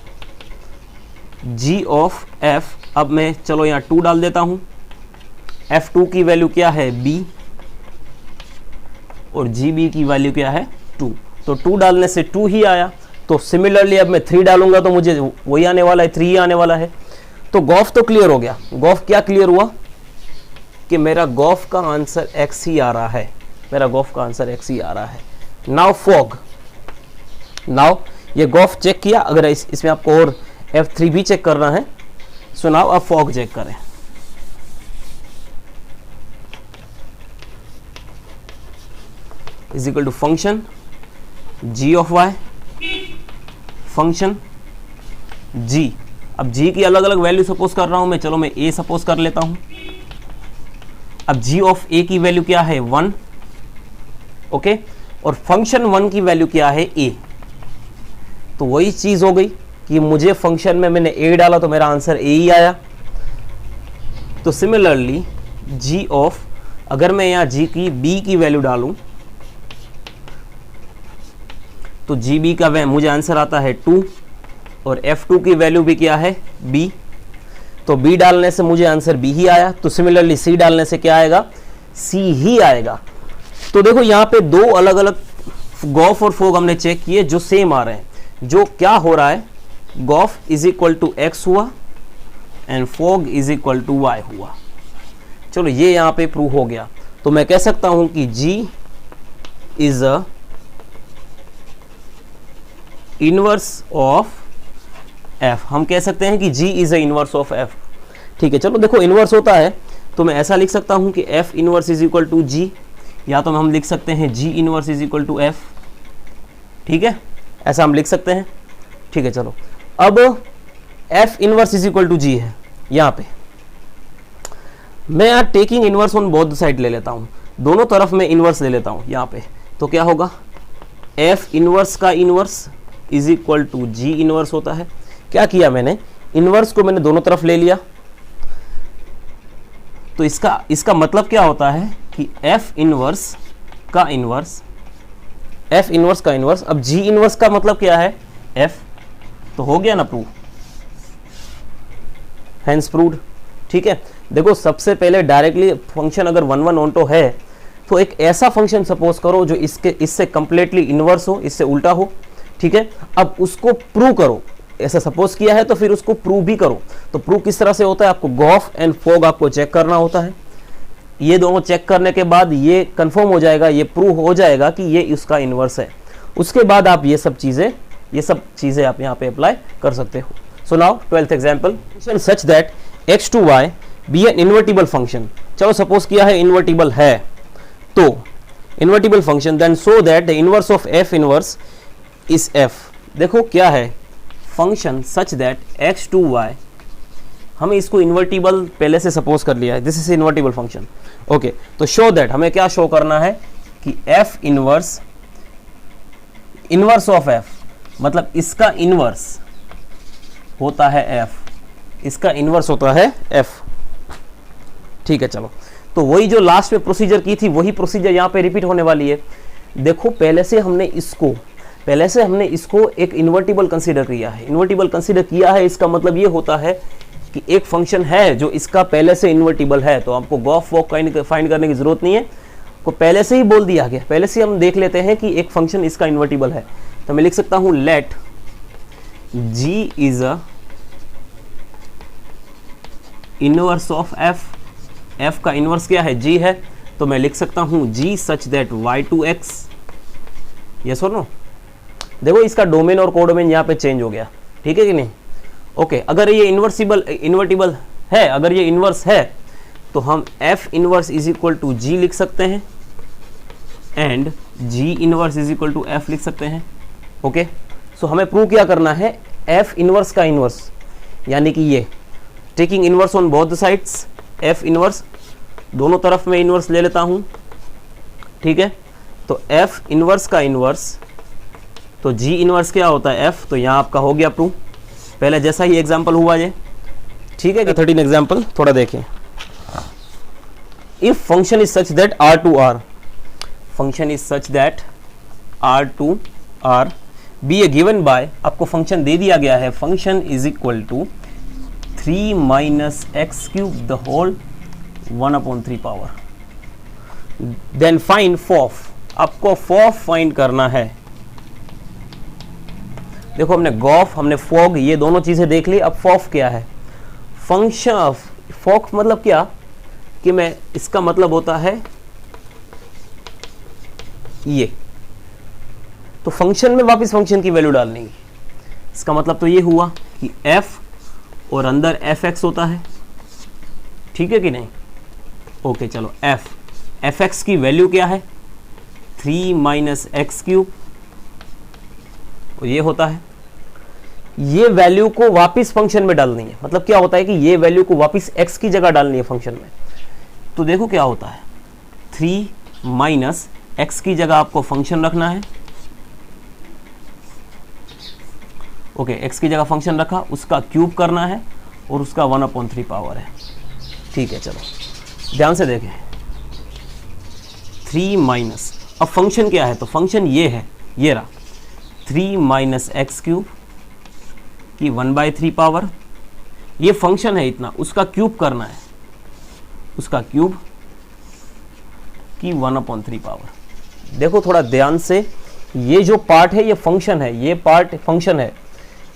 g of f। अब मैं चलो यहाँ 2 डाल देता हूँ, f2 की वैल्यू क्या है? b, और gb की वैल्यू क्या है? 2। तो 2 डालने से 2 ही आया। तो सिमिलरली अब मैं 3 डालूंगा तो मुझे वही आने वाला है, 3 ही आने वाला है। तो गॉफ तो क्लियर हो गया। गॉफ क्या क्लियर हुआ? कि मेरा गॉफ का आंसर x ही आ रहा है। नाउ फॉग, ये गॉफ चेक किया। अगर इसमें आपको और f3 भी चेक करना है, सो नाउ अब फॉग चेक करें। Is equal to function g of y, function g। अब g की अलग अलग वैल्यू सपोज कर रहा हूं मैं, चलो मैं a सपोज कर लेता हूं। अब g ऑफ a की वैल्यू क्या है? 1, ओके, और फंक्शन 1 की वैल्यू क्या है? a। तो वही चीज हो गई कि मुझे फंक्शन में मैंने a डाला तो मेरा आंसर a ही आया। तो सिमिलरली g ऑफ, अगर मैं यहां g की b की वैल्यू डालूं तो gb का मुझे आंसर आता है 2, और f2 की वैल्यू भी क्या है? b। तो b डालने से मुझे आंसर b ही आया। तो सिमिलरली c डालने से क्या आएगा? c ही आएगा। तो देखो यहाँ पे 2 अलग अलग गॉफ और फॉग हमने चेक किए जो सेम आ रहे हैं। जो क्या हो रहा है? Gof is equal to x हुआ and fog is equal to y हुआ। चलो ये यहाँ पे प्रूव हो गया। तो मैं कह सकता हूं कि g is a inverse of f। हम कह सकते हैं कि g is a inverse of f। ठीक है, चलो देखो इनवर्स होता है तो मैं ऐसा लिख सकता हूं कि f inverse is equal to g, या तो हम लिख सकते हैं g inverse is equal to f। ठीक है, ऐसा हम लिख सकते हैं। ठीक है, चलो अब f inverse is equal to g है। यहाँ पे मैं यहाँ taking inverse on both side ले लेता हूँ, दोनों तरफ मैं इनवर्स ले लेता हूँ यहाँ पे। तो क्या होगा? f इनवर्स का inverse is equal to ji inverse होता है। क्या किया मैंने, इनवर्स को मैंने दोनों तरफ ले लिया, तो इसका मतलब क्या होता है कि एफ इनवर्स का इनवर्स, एफ इनवर्स का इनवर्स, अब जी इनवर्स का मतलब क्या है, एफ, तो हो गया ना प्रूव, हैंस प्रूव्ड। ठीक है, देखो सबसे पहले डायरेक्टली फंक्शन अगर 1 1 ऑन्टो है तो एक ऐसा फंक्शन सपोज करो जो इससे कंप्लीटली इनवर्स हो, इससे उल्टा हो। ठीक है, अब उसको प्रूव करो, ऐसा सपोज किया है तो फिर उसको प्रूव भी करो। तो प्रूव किस तरह से होता है, आपको गॉफ एंड फोग आपको चेक करना होता है। ये दोनों चेक करने के बाद ये कंफर्म हो जाएगा, ये प्रूव हो जाएगा कि ये इसका इनवर्स है। उसके बाद आप ये सब चीजें आप यहाँ पे अप्लाई कर सकते हो। So now 12th example, function such that x to y be an invertible function. चलो सपोज किया है इन्वर्टिबल है, तो invertible function then so that the inverse of f inverse is f। देखो क्या है, function such that x to y, हमें इसको इन्वर्टिबल पहले से सपोज कर लिया है, this is invertible function. Okay, तो शो दैट, हमें क्या शो करना है कि f इनवर्स ऑफ f, मतलब इसका इनवर्स होता है f, इसका इनवर्स होता है f। ठीक है, चलो तो वही जो लास्ट में प्रोसीजर की थी वही प्रोसीजर यहाँ पे रिपीट होने वाली है। देखो पहले से हमने इसको एक इन्वर्टिबल कंसीडर किया है, इन्वर्टिबल कंसीडर किया है, इसका मतलब ये होता है कि एक फंक्शन है जो इसका पहले से इन्वर्टिबल है, तो आपको गॉफ वॉक फाइंड करने की जरूरत नहीं है, को पहले से ही बोल दिया गया, पहले से हम देख लेते हैं कि एक फंक्शन इसका इन्वर्टिबल है। तो मैं लिख सकता हूं let g is a inverse of f, f का इनवर्स क्या है, g है, तो मैं लिख सकता हूं g such that y to x, yes और नो। देखो इसका डोमेन और कोडोमेन यहाँ पे चेंज हो गया, ठीक है कि नहीं। ओके, अगर ये इन्वर्टिबल है, अगर ये इनवर्स है तो हम f inverse is equal to g लिख सकते हैं and g inverse is equal to f लिख सकते हैं। ओके, सो हमें प्रूव क्या करना है, f इनवर्स का इनवर्स, यानी कि ये taking inverse on both the sides, f inverse दोनों तरफ में इनवर्स ले लेता हूं। ठीक है, तो f इनवर्स का इनवर्स, तो g इनवर्स क्या होता है f, तो यहां आपका हो गया प्रूव, पहले जैसा ही एग्जांपल हुआ ये। ठीक है, 13 एग्जांपल थोड़ा देखें। If function is such that r to r, function is such that r to r be a given by, आपको फंक्शन दे दिया गया है, function is equal to 3 minus x cube the whole 1/3 power, then find f o f, आपको फॉफ फाइंड करना है। देखो हमने गॉफ, हमने फॉग, ये दोनों चीजें देख ली, अब फॉफ क्या है, फंक्शन ऑफ फॉफ मतलब क्या कि मैं, इसका मतलब होता है ये, तो फंक्शन में वापस फंक्शन की वैल्यू डालनी है, इसका मतलब तो ये हुआ कि f और अंदर fx होता है, ठीक है कि नहीं। ओके चलो, fx की वैल्यू क्या है 3 माइनस एक्स क्यूब, और ये होता है, ये वैल्यू को वापस फंक्शन में डालनी है, मतलब क्या होता है कि ये वैल्यू को वापस x की जगह डालनी है फंक्शन में। तो देखो क्या होता है, 3 माइनस एक्स की जगह आपको फंक्शन रखना है। ओके, x की जगह फंक्शन रखा, उसका क्यूब करना है और उसका 1/3 पावर है। ठीक है, चलो ध्यान से देखें, 3 माइनस, अब फंक्शन क्या है, तो फंक्शन ये है, ये रहा 3 माइनस एक्स क्यूब की 1/3 पावर, ये फंक्शन है इतना, उसका क्यूब करना है, उसका क्यूब की 1/3 पावर। देखो थोड़ा ध्यान से, ये जो पार्ट है ये फंक्शन है, ये पार्ट फंक्शन है,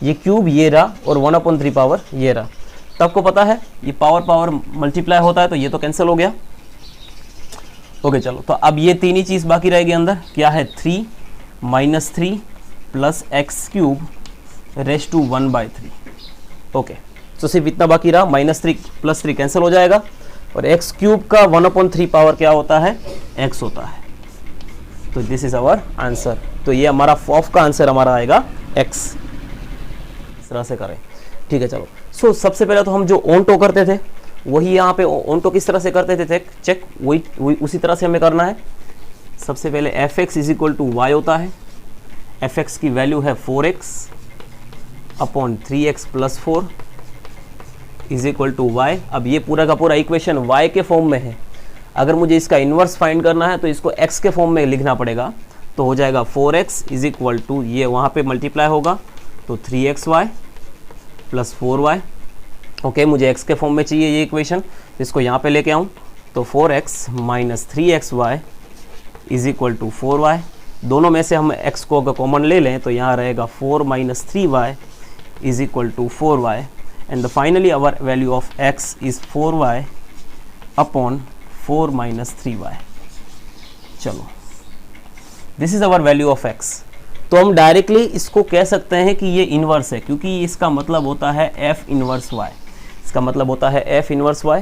ये क्यूब ये रहा और 1/3 पावर ये रहा। तो आपको पता है ये पावर मल्टीप्लाई होता है, तो ये तो कैंसिल हो गया। ओके चलो, तो अब ये तीन ही चीज बाकी रहेगी अंदर, क्या है 3 minus 3 plus x cube raise to 1/3। Okay, तो सिर्फ इतना बाकी रहा, -3 + 3 कैंसिल हो जाएगा, और एक्स क्यूब का 1/3 पावर क्या होता है, x होता है। तो दिस इज आवर आंसर, तो ये हमारा फॉफ का आंसर हमारा आएगा x। इस तरह से करें, ठीक है चलो। सो सबसे पहले तो हम जो ऑनटो करते थे वही यहाँ पे ऑनटो किस तरह से करते थे चेक, वही उसी तरह से हमें करना है। सबसे पहले fx is equal to y होता है fx की वैल्यू है 4x upon 3x plus 4 is equal to y। अब ये पूरा का पूरा इक्वेशन y के फॉर्म में है। अगर मुझे इसका इन्वर्स फाइंड करना है तो इसको x के फॉर्म में लिखना पड़ेगा, तो हो जाएगा 4x इज इक्वल टू, ये वहाँ पे मल्टीप्लाई होगा तो 3xy प्लस 4y। ओके, मुझे x के फॉर्म में चाहिए ये इक्वेशन, तो इसको यहाँ पे लेके आऊँ तो 4x minus 3xy is equal to 4y। दोनों में से हम x को अगर कॉमन ले लें तो यहाँ रहेगा 4 minus 3y is equal to 4y and finally our value of x is 4y upon 4 minus 3y। चलो, this is our value of x। तो हम डायरेक्टली इसको कह सकते हैं कि ये इन्वर्स है, क्योंकि इसका मतलब होता है f इन्वर्स y। इसका मतलब होता है f इन्वर्स y,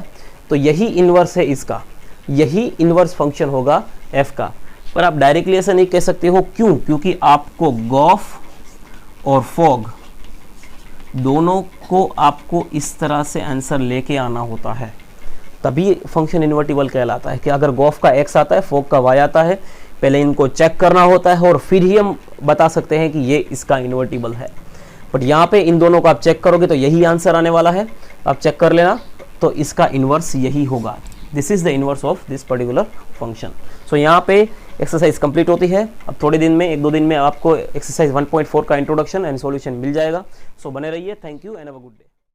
तो यही इन्वर्स है इसका, यही इन्वर्स फंक्शन होगा f का। पर आप डायरेक्टली ऐसा नहीं कह सकते हो, क्यों? क्योंकि आपको गॉफ और फॉग दोनों को आपको इस तरह से आंसर लेके आना होता है, तभी फंक्शन इन्वर्टिबल कहलाता है। कि अगर गॉफ का x आता है, फॉग का y आता है, पहले इनको चेक करना होता है और फिर ही हम बता सकते हैं कि ये इसका इन्वर्टिबल है। बट यहाँ पे इन दोनों को आप चेक करोगे तो यही आंसर आने वाला है, आप चेक कर लेना, तो इसका इन्वर्स यही होगा। This is the inverse of this particular function. So यहाँ पे एक्सरसाइज कंप्लीट होती है। अब थोड़े दिन में, 1-2 दिन में आपको एक्सरसाइज 1.4 का इंट्रोडक्शन एंड सॉल्यूशन मिल जाएगा। सो बने रहिए। Thank you and have a good day.